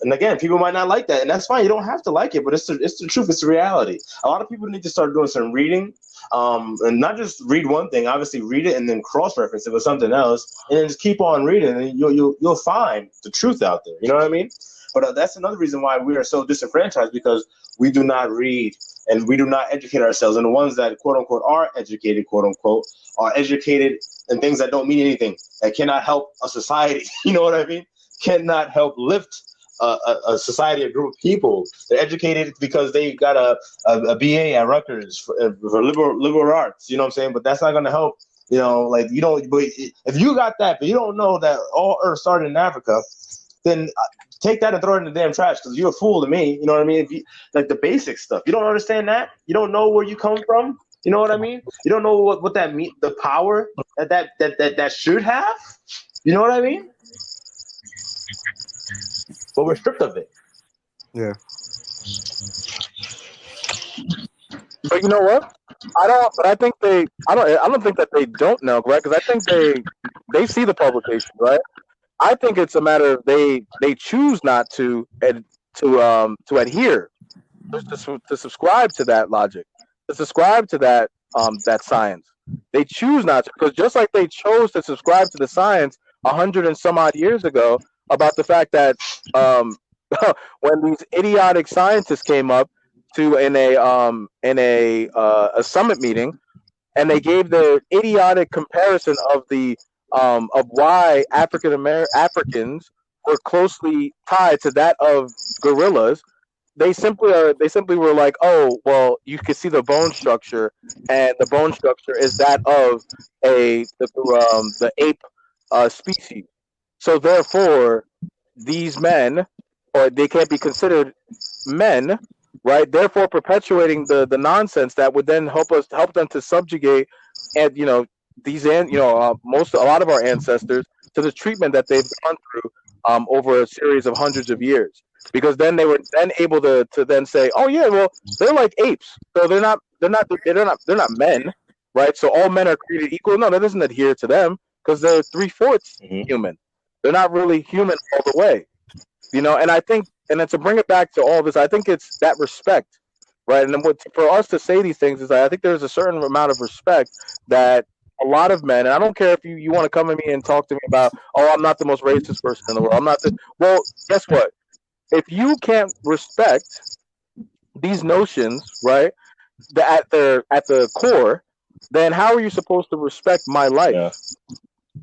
And again, people might not like that, and that's fine. You don't have to like it, but it's the truth. It's the reality. A lot of people need to start doing some reading, and not just read one thing. Obviously, read it and then cross-reference it with something else, and then just keep on reading, and you'll find the truth out there. You know what I mean? But that's another reason why we are so disenfranchised, because we do not read and we do not educate ourselves. And the ones that quote unquote are educated, quote unquote, are educated in things that don't mean anything, that cannot help a society. You know what I mean? Cannot help lift a society, a group of people. They're educated because they got a BA at Rutgers for liberal arts. You know what I'm saying? But that's not going to help. You know, like you don't. But if you got that, but you don't know that all Earth started in Africa, then take that and throw it in the damn trash, because you're a fool to me. You know what I mean? If you like the basic stuff, you don't understand that. You don't know where you come from. You know what I mean? You don't know what that mean, the power that should have. You know what I mean? But we're stripped of it. Yeah. But you know what? I don't. But I think they. I don't. I don't think that they don't know, right? Because I think they see the publication, right? I think it's a matter of they choose not to to adhere to subscribe to that logic, to subscribe to that science. They choose not to, because just like they chose to subscribe to the science 100 and some odd years ago about the fact that um, when these idiotic scientists came up to in a summit meeting, and they gave the idiotic comparison of why Africans were closely tied to that of gorillas. They simply were like, oh well, you can see the bone structure, and the bone structure is that of the ape species. So therefore, these men, or they can't be considered men, right? Therefore, perpetuating the nonsense that would then help them to subjugate, and these and a lot of our ancestors to the treatment that they've gone through over a series of hundreds of years. Because then they were then able to then say, oh yeah, well they're like apes, so they're not men, right? So all men are created equal. No, that doesn't adhere to them, because they're three-fourths Mm-hmm. human. They're not really human all the way. And I think, and then to bring it back to all this, I think it's that respect, right? And then for us to say these things is that I think there's a certain amount of respect that a lot of men, and I don't care if you want to come to me and talk to me about, oh, I'm not the most racist person in the world. I'm not the, well, guess what? If you can't respect these notions, right, at the core, then how are you supposed to respect my Yeah. life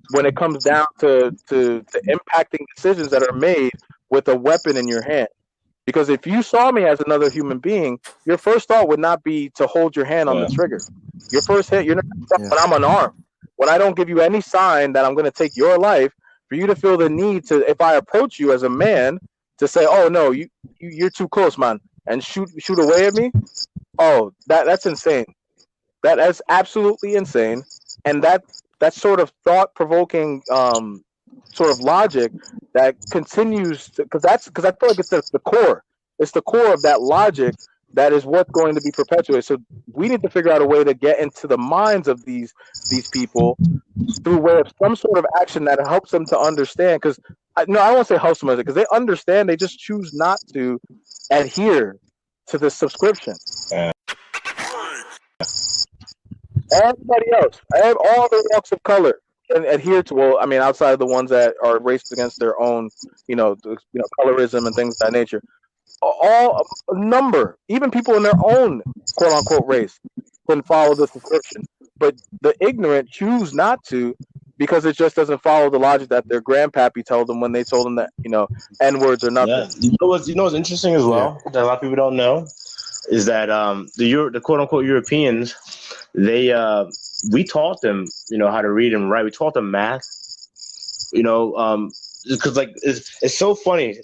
when it comes down to impacting decisions that are made with a weapon in your hand? Because if you saw me as another human being, your first thought would not be to hold your hand on the Yeah. trigger. Your first hit, you're not Yeah. when I'm unarmed. When I don't give you any sign that I'm going to take your life, for you to feel the need to, if I approach you as a man, to say, "Oh no, you're too close, man," and shoot away at me. Oh, that's insane. That's absolutely insane, and that sort of thought provoking sort of logic that continues to, because I feel like it's the core. It's the core of that logic that is what's going to be perpetuated. So we need to figure out a way to get into the minds of these people through way of some sort of action that helps them to understand. Because no, I won't say helps them because they understand. They just choose not to adhere to the subscription. Yeah. Everybody else, all the walks of color can adhere to. Well, I mean, outside of the ones that are racist against their own, colorism and things of that nature. All a number, even people in their own quote unquote race, can follow the subscription, but the ignorant choose not to because it just doesn't follow the logic that their grandpappy told them when they told them that n words are Yeah. nothing. You know what's interesting as Yeah. well that a lot of people don't know is that the quote unquote Europeans, they we taught them how to read and write. We taught them math. Because like it's so funny,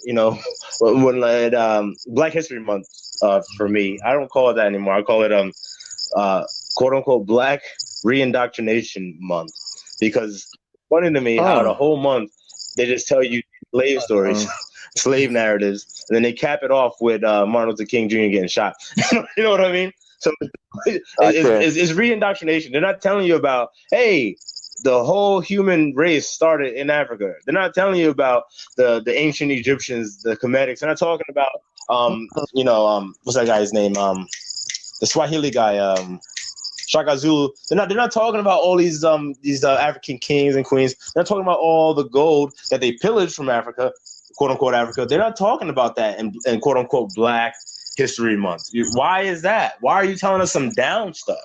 when like Black History Month, for me, I don't call it that anymore. I call it quote unquote Black Reindoctrination Month, because it's funny to me how the Mm. whole month they just tell you slave stories, Mm. slave narratives, and then they cap it off with Martin Luther King Jr. getting shot. You know what I mean? So I can. it's reindoctrination. They're not telling you about, hey, the whole human race started in Africa. They're not telling you about the ancient Egyptians, the Comedics. They're not talking about what's that guy's name? The Swahili guy, Shaka Zulu. They're not talking about all these African kings and queens. They're not talking about all the gold that they pillaged from Africa, quote unquote Africa. They're not talking about that in quote unquote Black History Month. Why is that? Why are you telling us some down stuff?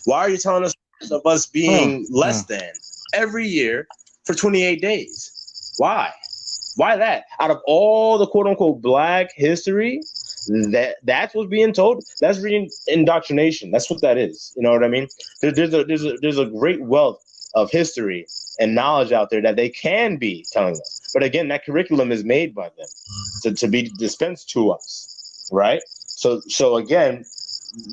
Why are you telling us of us Mm. being less than every year for 28 days? Why? Why that? Out of all the quote unquote Black history, that's what's being told. That's indoctrination. That's what that is. You know what I mean? There's a great wealth of history and knowledge out there that they can be telling us. But again, that curriculum is made by them to be dispensed to us, right? So again,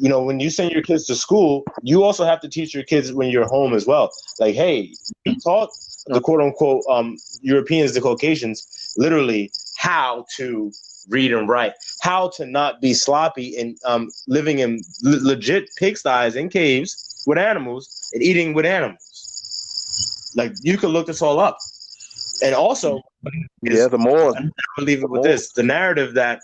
when you send your kids to school, you also have to teach your kids when you're home as well. Like, hey, you taught the quote unquote Europeans, the Caucasians, literally how to read and write, how to not be sloppy and living in legit pigsties in caves with animals and eating with animals. Like, you could look this all up. And also, Yeah, the more. I'm gonna leave it with More. this: the narrative that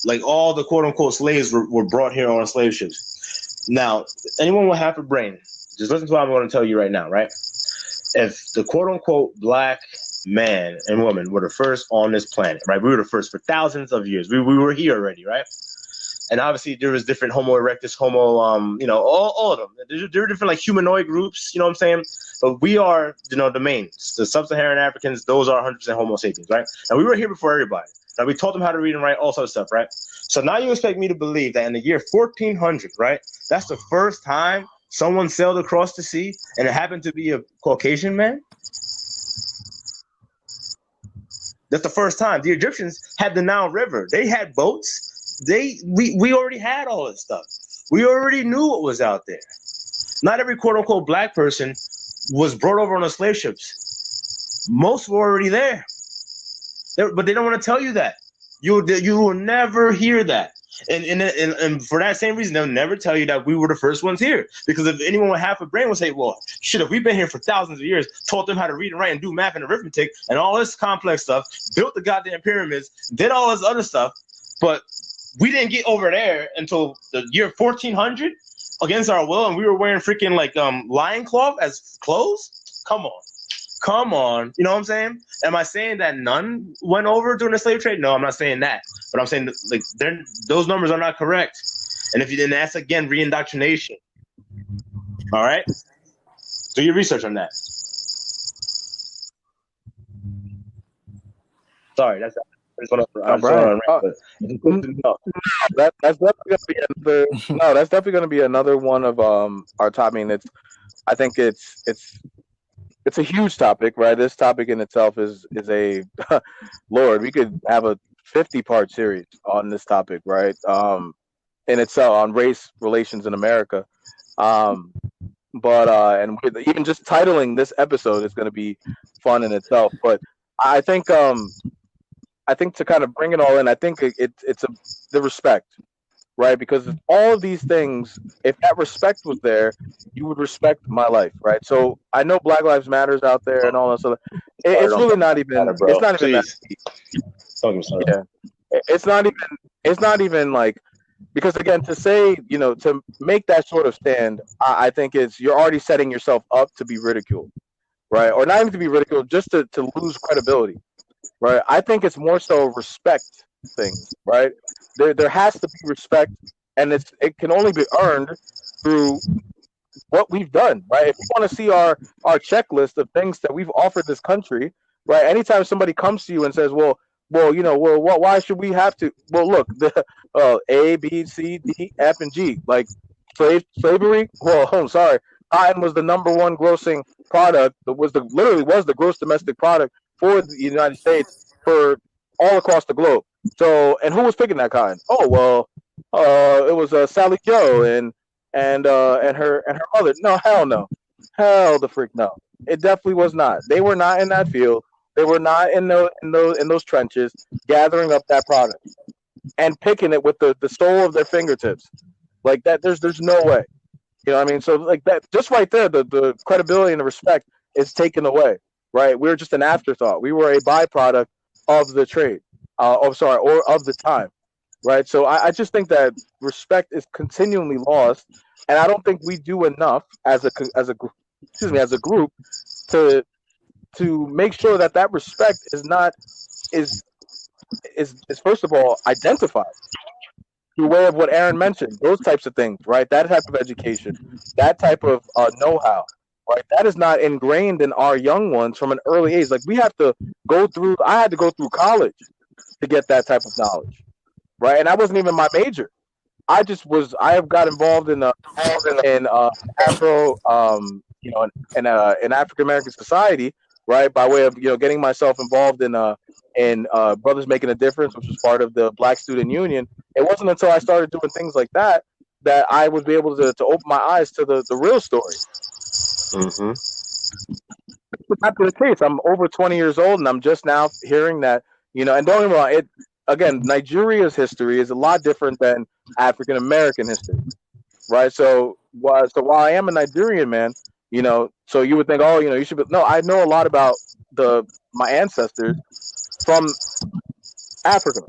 like all the quote unquote slaves were brought here on slave ships. Now, anyone with half a brain, just listen to what I'm going to tell you right now, right? If the quote unquote Black man and woman were the first on this planet, right? We were the first for thousands of years. We were here already, right? And obviously there was different Homo erectus, Homo, all of them. There are different like humanoid groups, you know what I'm saying? But we are, the mains, the sub-Saharan Africans. Those are 100% Homo sapiens, right? And we were here before everybody. Now we taught them how to read and write, all sorts of stuff, right? So now you expect me to believe that in the year 1400, right? That's the first time someone sailed across the sea, and it happened to be a Caucasian man. That's the first time. The Egyptians had the Nile River. They had boats. We already had all this stuff. We already knew what was out there. Not every quote unquote Black person was brought over on the slave ships. Most were already there. But they don't want to tell you that. You will never hear that. And for that same reason, they'll never tell you that we were the first ones here. Because if anyone with half a brain would say, well, shit, if we've been here for thousands of years, taught them how to read and write and do math and arithmetic and all this complex stuff, built the goddamn pyramids, did all this other stuff, but we didn't get over there until the year 1400 against our will, and we were wearing freaking like lion cloth as clothes? Come on. You know what I'm saying? Am I saying that none went over during the slave trade? No, I'm not saying that. But I'm saying like those numbers are not correct. And if you didn't, that's again reindoctrination. All right? Do your research on that. Sorry, that's I just want All right. to That's definitely gonna be another. No, that's definitely gonna be another one of our top. I mean, I think it's a huge topic, right? This topic in itself is a Lord. We could have a 50-part series on this topic, right? In itself on race relations in America. Um, but and even just titling this episode is going to be fun in itself. But I think to kind of bring it all in, I think it's the respect, right? Because if all of these things, if that respect was there, you would respect my life, right? So I know Black Lives Matters out there and all that stuff. It's really not even. bro. It's not even that Please. deep. Don't get me Yeah, it's not even. It's not even like because again to say to make that sort of stand, I think it's you're already setting yourself up to be ridiculed, right? Or not even to be ridiculed, just to lose credibility, right? I think it's more so respect things, right? There has to be respect, and it can only be earned through what we've done, right? If you want to see our checklist of things that we've offered this country, right? Anytime somebody comes to you and says, why should we have to? Well, look, the A, B, C, D, F, and G, like slavery. Well, I'm sorry, cotton was the number one grossing product. That was literally was the gross domestic product for the United States for all across the globe. So, and who was picking that cotton? Oh well, it was Sally Joe and her mother. No, hell no, hell the freak no. It definitely was not. They were not in that field. They were not in those trenches gathering up that product and picking it with the sole of their fingertips like that. There's no way. You know what I mean? So like that, just right there, the credibility and the respect is taken away. Right? We were just an afterthought. We were a byproduct of the trade. Oh, sorry, or of the time. Right? So I just think that respect is continually lost, and I don't think we do enough excuse me, as a group to make sure that that respect is not is is first of all identified through way of what Aaron mentioned, those types of things, right? That type of education, that type of know-how, right? That is not ingrained in our young ones from an early age. Like we have to go through. I had to go through college to get that type of knowledge, right? And that wasn't even my major. I just was. I have got involved in Afro, in African American society, right? By way of getting myself involved in Brothers Making a Difference, which was part of the Black Student Union. It wasn't until I started doing things like that that I was able to open my eyes to the real story. Mm-hmm. It's not the case. I'm over 20 years old, and I'm just now hearing that. And don't get me wrong. It again, Nigeria's history is a lot different than African American history, right? So while I am a Nigerian man, so you would think, oh, you should be. No, I know a lot about the my ancestors from Africa,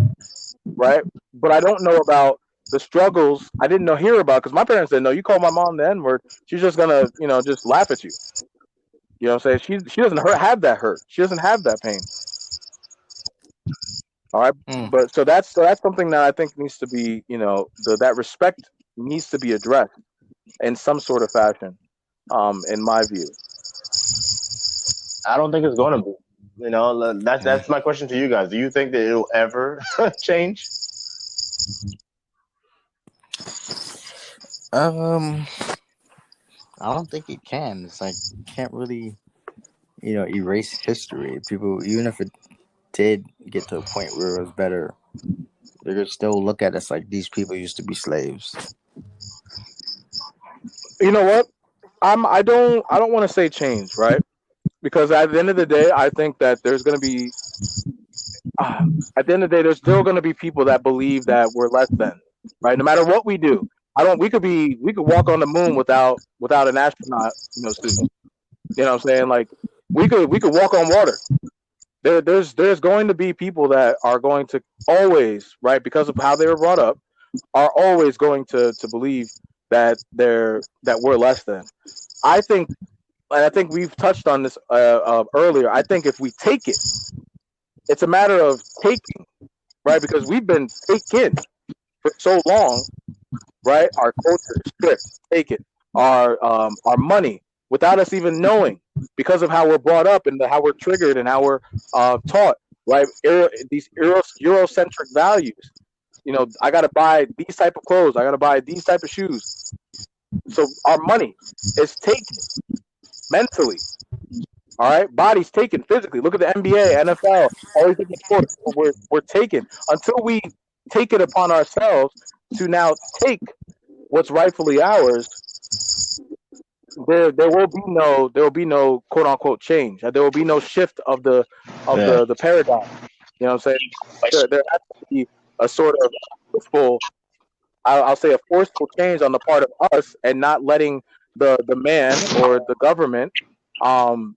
right? But I don't know about the struggles. I didn't know hear about because my parents didn't know. You call my mom the N word, she's just gonna just laugh at you. You know what I'm saying? She doesn't have that hurt. She doesn't have that pain. All right, Mm. but so that's something that I think needs to be that respect needs to be addressed in some sort of fashion. In my view. I don't think it's going to be. Yeah. That's my question to you guys. Do you think that it'll ever change? Um, I don't think it can. It's like you can't really, erase history. People, even if it did get to a point where it was better, they're gonna still look at us like these people used to be slaves. You know what? I don't want to say change, right? Because at the end of the day, I think that there's going to be at the end of the day, there's still going to be people that believe that we're less than, right? No matter what we do, I don't. We could walk on the moon without an astronaut, suit. You know what I'm saying? Like we could walk on water. There's going to be people that are going to always, right, because of how they were brought up, are always going to believe that we're less than. I think, and I think we've touched on this earlier. I think if we take it, it's a matter of taking, right? Because we've been taken for so long, right? Our culture, stripped, taken, our money without us even knowing, because of how we're brought up and how we're triggered and how we're taught, right? These Eurocentric values. I gotta buy these type of clothes. I gotta buy these type of shoes. So our money is taken mentally. All right, bodies taken physically. Look at the NBA, NFL, all these different sports. We're taken until we take it upon ourselves to now take what's rightfully ours. There will be no quote unquote change. There will be no shift of the Yeah. the paradigm. You know what I'm saying? There has to be a sort of forceful, I'll say a forceful change on the part of us, and not letting the man or the government um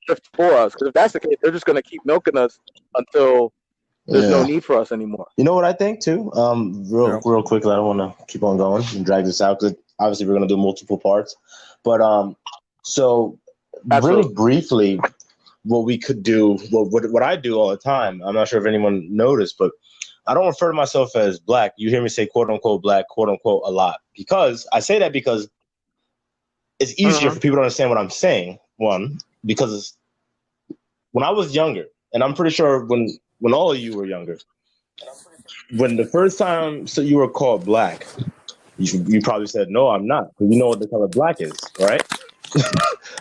shift for us. Because if that's the case, they're just going to keep milking us until there's no Yeah. need for us anymore. You know what I think too? Yeah. Real quickly, I don't want to keep on going and drag this out because obviously we're gonna do multiple parts. But so really Absolutely. briefly, what we could do, what I do all the time. I'm not sure if anyone noticed, but I don't refer to myself as black. You hear me say quote unquote black, quote unquote a lot because I say that because it's easier Mm-hmm. for people to understand what I'm saying. One, because when I was younger, and I'm pretty sure when all of you were younger, when the first time so you were called black, you probably said no, I'm not, because you know what the color black is, right?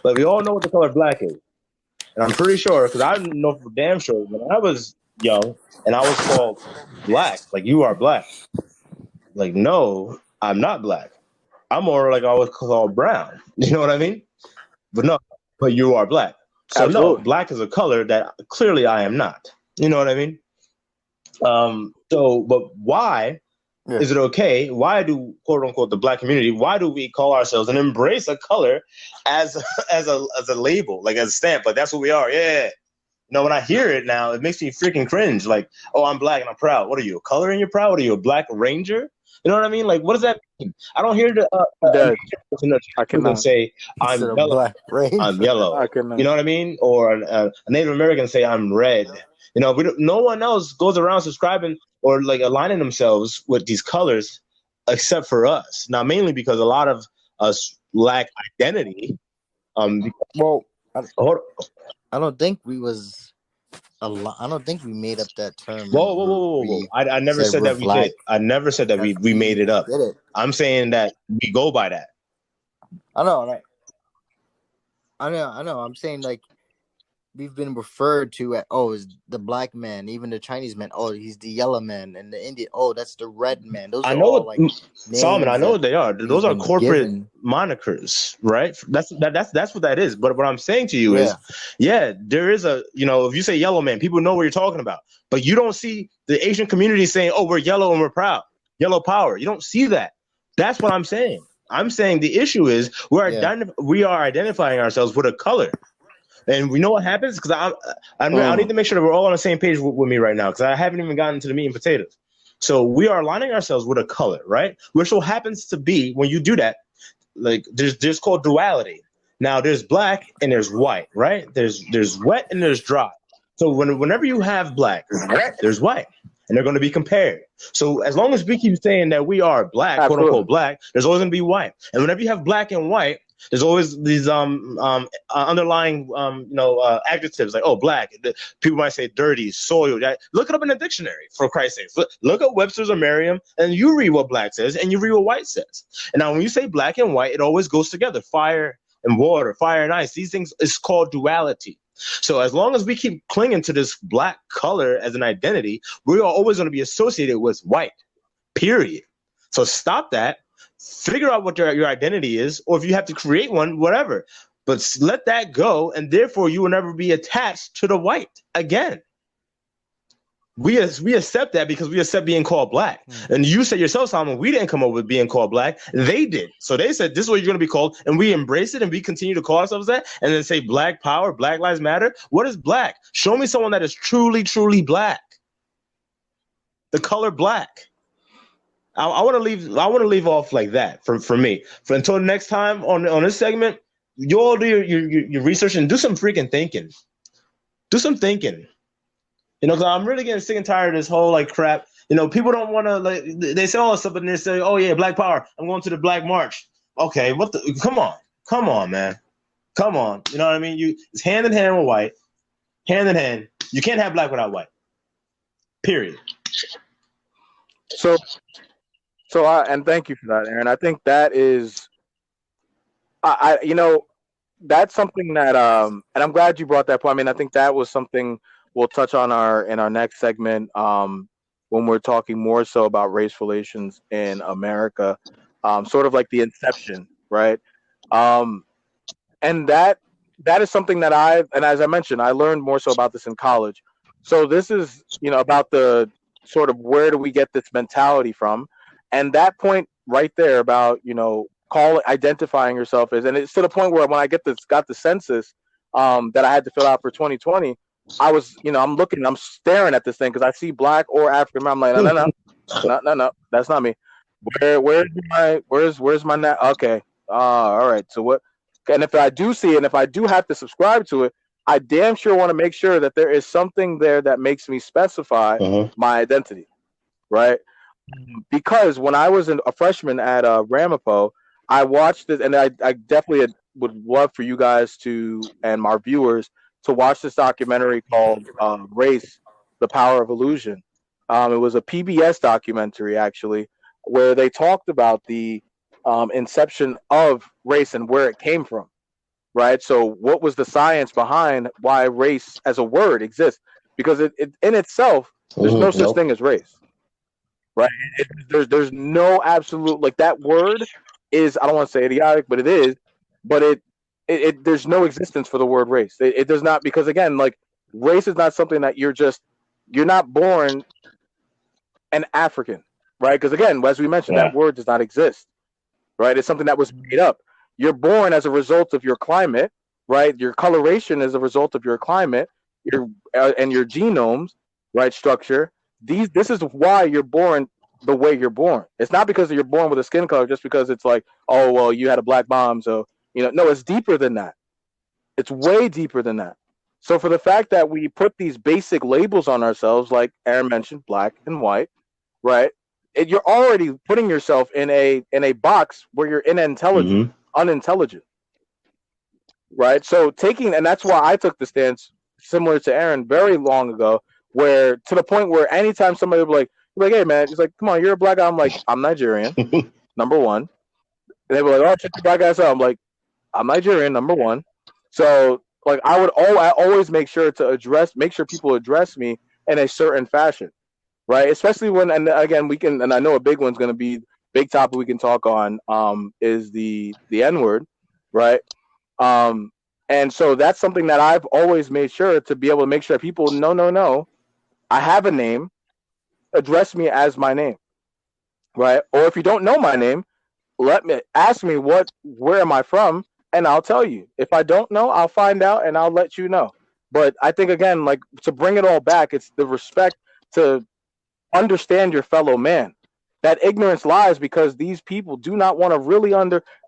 Like we all know what the color black is, and I'm pretty sure because I know for damn sure when I was young and I was called black, like you are black, like no, I'm not black. I'm more like I was called brown. You know what I mean? But no, but you are black. So no, Absolutely. black is a color that clearly I am not. You know what I mean? But why Yeah. is it okay? Why do quote unquote the black community? Why do we call ourselves and embrace a color as as a label, like as a stamp? Like that's what we are. Yeah. You know, when I hear it now, it makes me freaking cringe. Like, oh, I'm black and I'm proud. What are you, a color in your proud? What are you, a black ranger? You know what I mean? Like, what does that mean? I don't hear an Dead. Asian person in I the and cannot. say, Instead I'm of yellow. Black I'm Ranger. I yellow. You cannot. know what I mean? Or a Native American say I'm red. You know, no one else goes around subscribing or like aligning themselves with these colors except for us. Now, mainly because a lot of us lack identity. Well, Hold, I don't think we was a lot. I don't think we made up that term whoa, and whoa, whoa, whoa, whoa! we I never said said we're that we black. did. I never said that we We made it up. did it. I'm saying that we go by that. I know, right? I know. I'm saying like we've been referred to as is the black man, even the Chinese man. Oh, he's the yellow man, and the Indian. Oh, that's the red man. Those I are know all what like Solomon. I names know that what they are. we've Those are been corporate given. monikers, right? That's what that is. But what I'm saying to you is, Yeah, yeah, there is a if you say yellow man, people know what you're talking about. But you don't see the Asian community saying, "Oh, we're yellow and we're proud, yellow power." You don't see that. That's what I'm saying. I'm saying the issue is yeah. we are identifying ourselves with a color. And we know what happens because I need Mm. to make sure that we're all on the same page with me right now because I haven't even gotten to the meat and potatoes. So we are aligning ourselves with a color, right? Which will happens to be when you do that, like there's called duality. Now there's black and there's white, right? There's wet and there's dry. So whenever you have black, there's white, and they're going to be compared. So as long as we keep saying that we are black, quote Absolutely. unquote black, there's always going to be white. And whenever you have black and white, there's always these underlying adjectives like black. People might say dirty, soiled. Look it up in the dictionary for Christ's sake. Look up Webster's or Merriam, and you read what black says, and you read what white says. And now when you say black and white, it always goes together. Fire and water, fire and ice. These things is called duality. So as long as we keep clinging to this black color as an identity, we are always going to be associated with white. Period. So stop that. Figure out what your identity is, or if you have to create one, whatever. But let that go, and therefore you will never be attached to the white again. We accept that because we accept being called black. And you said yourself, Simon, we didn't come up with being called black. They did. So they said, this is what you're going to be called. And we embrace it and we continue to call ourselves that and then say black power, Black Lives Matter. What is black? Show me someone that is truly, truly black. The color black. I want to leave off like that for me. Until next time on this segment, you all do your research and do some freaking thinking. Do some thinking. Because I'm really getting sick and tired of this whole like crap. People don't want to like they say all this stuff and they say, oh yeah, Black Power. I'm going to the Black March. Okay, come on, man, come on. You know what I mean? It's hand in hand with white, hand in hand. You can't have black without white. Period. So and thank you for that, Aaron. I think that is, that's something that, and I'm glad you brought that point. I mean, I think that was something we'll touch on in our next segment, when we're talking more so about race relations in America, sort of like the inception, right? Um, and that is something that and as I mentioned, I learned more so about this in college. So this is, about the sort of where do we get this mentality from, and that point right there about identifying yourself as, and it's to the point where when I got the census, that I had to fill out for 2020, I was, I'm staring at this thing because I see black or African. I'm like, no, that's not me. Where's my okay, all right. So what? And if I do see it, and if I do have to subscribe to it, I damn sure want to make sure that there is something there that makes me specify my identity, right? Because when I was a freshman at Ramapo, I watched it, and I definitely would love for you guys and my viewers to watch this documentary called Race, The Power of Illusion. It was a PBS documentary, actually, where they talked about the inception of race and where it came from, right? So what was the science behind why race as a word exists? Because it in itself, there's no such Nope. thing as race, right? There's no absolute, like, that word is, I don't want to say idiotic, but it is, but there's no existence for the word race. It does not, because again, like, race is not something that you're not born an African, right? Because again, as we mentioned, that Yeah. word does not exist, right? It's something that was made up. You're born as a result of your climate, right? Your coloration is a result of your climate, your and your genomes, right? Structure. This is why you're born the way you're born. It's not because you're born with a skin color, just because it's like, oh well, you had a black mom, so no, it's deeper than that. It's way deeper than that. So for the fact that we put these basic labels on ourselves, like Aaron mentioned, black and white, right? You're already putting yourself in a box where you're Mm-hmm. unintelligent, right? So and that's why I took the stance similar to Aaron very long ago, where to the point where anytime somebody would be like, hey man, he's like, come on, you're a black guy. I'm like, I'm Nigerian, number one. And they were like, oh, check the black guys out. I'm like, I'm Nigerian, number one. So like I always make sure people address me in a certain fashion, right? Especially when, and again, and I know a big one's going to be big topic we can talk on, is the N word, right? Um, and so that's something that I've always made sure to be able to make sure people, no, I have a name, address me as my name, right? Or if you don't know my name, ask me where am I from, and I'll tell you. If I don't know, I'll find out and I'll let you know. But I think again, like, to bring it all back, it's the respect to understand your fellow man. That ignorance lies because these people do not want to really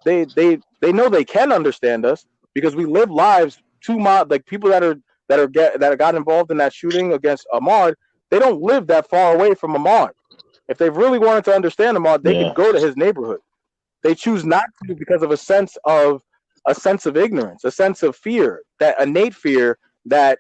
they know they can understand us because we live lives too much, like people that got involved in that shooting against Ahmad. They don't live that far away from Ahmad. If they really wanted to understand Ahmad, they could Yeah. go to his neighborhood. They choose not to because of a sense of ignorance, a sense of fear, that innate fear that,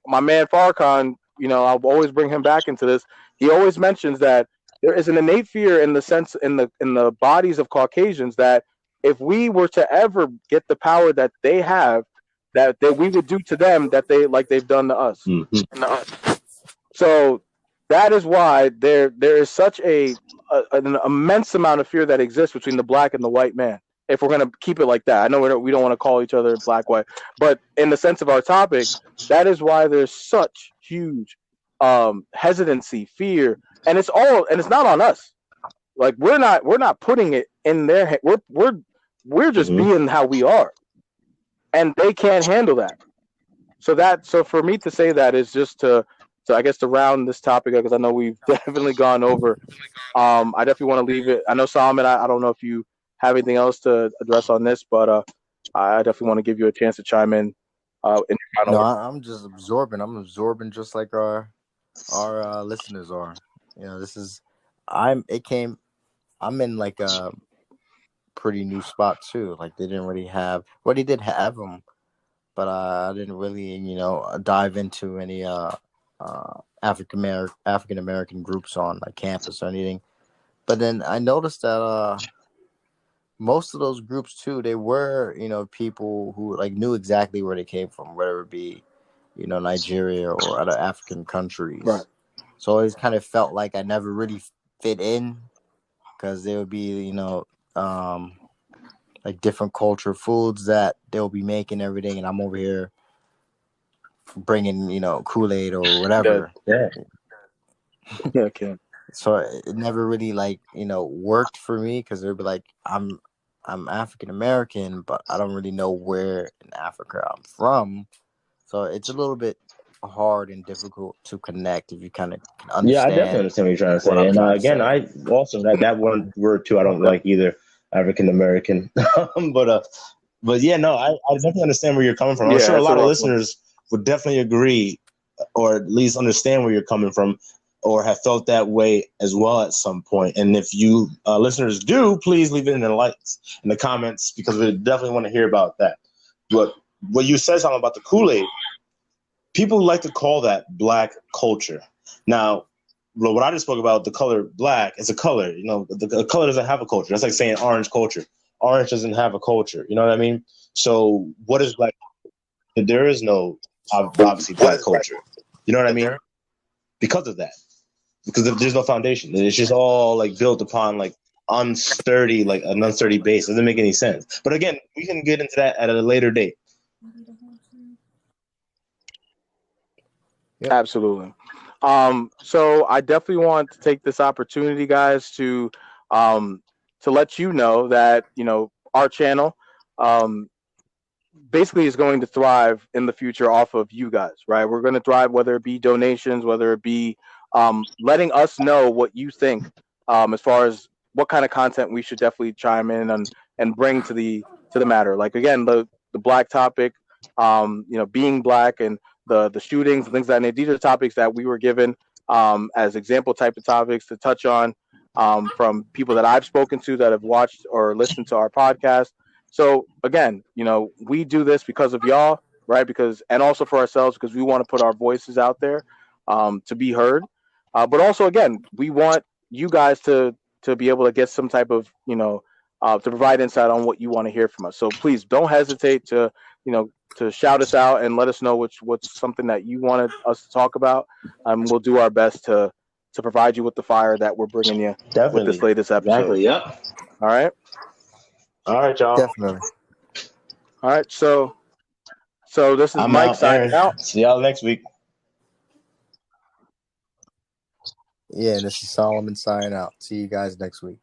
my man Farrakhan, I'll always bring him back into this. He always mentions that there is an innate fear in the sense in the bodies of Caucasians that if we were to ever get the power that they have, that we would do to them that they've done to us. Mm-hmm. So that is why there is such an immense amount of fear that exists between the black and the white man. If we're gonna keep it like that, I know we don't want to call each other black white, but in the sense of our topic, that is why there's such huge hesitancy, fear, and it's not on us. Like we're not putting it in their we're just Mm-hmm. being how we are, and they can't handle that. So for me to say that is just to I guess to round this topic up, because I know we've definitely gone over. I definitely want to leave it. I know Solomon. I don't know if you have anything else to address on this, but I definitely want to give you a chance to chime in your final No, word. I'm just absorbing. I'm absorbing just like our listeners are. This is I'm. It came. I'm in like a pretty new spot too. Like they didn't really have. Well, they did have them, but I didn't really dive into any African American groups on like campus or anything. But then I noticed that most of those groups too, they were people who like knew exactly where they came from, whether it be Nigeria or other African Right. countries. So I always kind of felt like I never really fit in because there would be um, like different culture foods that they'll be making everything, and I'm over here bringing Kool-Aid or Yeah. whatever. Yeah. Yeah. Okay. So it never really like worked for me because they'd be like I'm African American, but I don't really know where in Africa I'm from. So it's a little bit hard and difficult to connect if you kind of can Yeah, I definitely understand understand what you're trying to what say. I'm And trying to again, say. I also that one word too. I don't Okay. like either, African American. But yeah, no, I definitely understand where you're coming from. I'm Yeah, sure a it's a lot of rough one. listeners would definitely agree, or at least understand where you're coming from, or have felt that way as well at some point. And if you listeners do, please leave it in the likes in the comments because we definitely want to hear about that. But what you said something about the Kool-Aid, people like to call that black culture. Now, what I just spoke about, the color black, is a color. The color doesn't have a culture. That's like saying orange culture. Orange doesn't have a culture. You know what I mean? So what is black? There is no obviously black culture. You know what I mean? Because of that. Because there's no foundation. It's just all like built upon like unsturdy, like an unsturdy base. It doesn't make any sense. But again, we can get into that at a later date. Yep. Absolutely. So I definitely want to take this opportunity, guys, um, to let you know that our channel um, basically is going to thrive in the future off of you guys, right? We're going to thrive whether it be donations, whether it be letting us know what you think as far as what kind of content we should definitely chime in and bring to the matter. Like again, the black topic, being black and the shootings and things like that. These are topics that we were given as example type of topics to touch on from people that I've spoken to that have watched or listened to our podcast. So again, we do this because of y'all, right? Because and also for ourselves because we want to put our voices out there to be heard. But also again, we want you guys to be able to get some type of to provide insight on what you want to hear from us. So please don't hesitate to shout us out and let us know what's something that you wanted us to talk about. We'll do our best to provide you with the fire that we're bringing you with this Definitely. latest episode. Exactly. Yep. All right. All right, y'all. Definitely. All right. So this is I'm Mike out, signing Aaron. out. See y'all next week. Yeah, this is Solomon signing out. See you guys next week.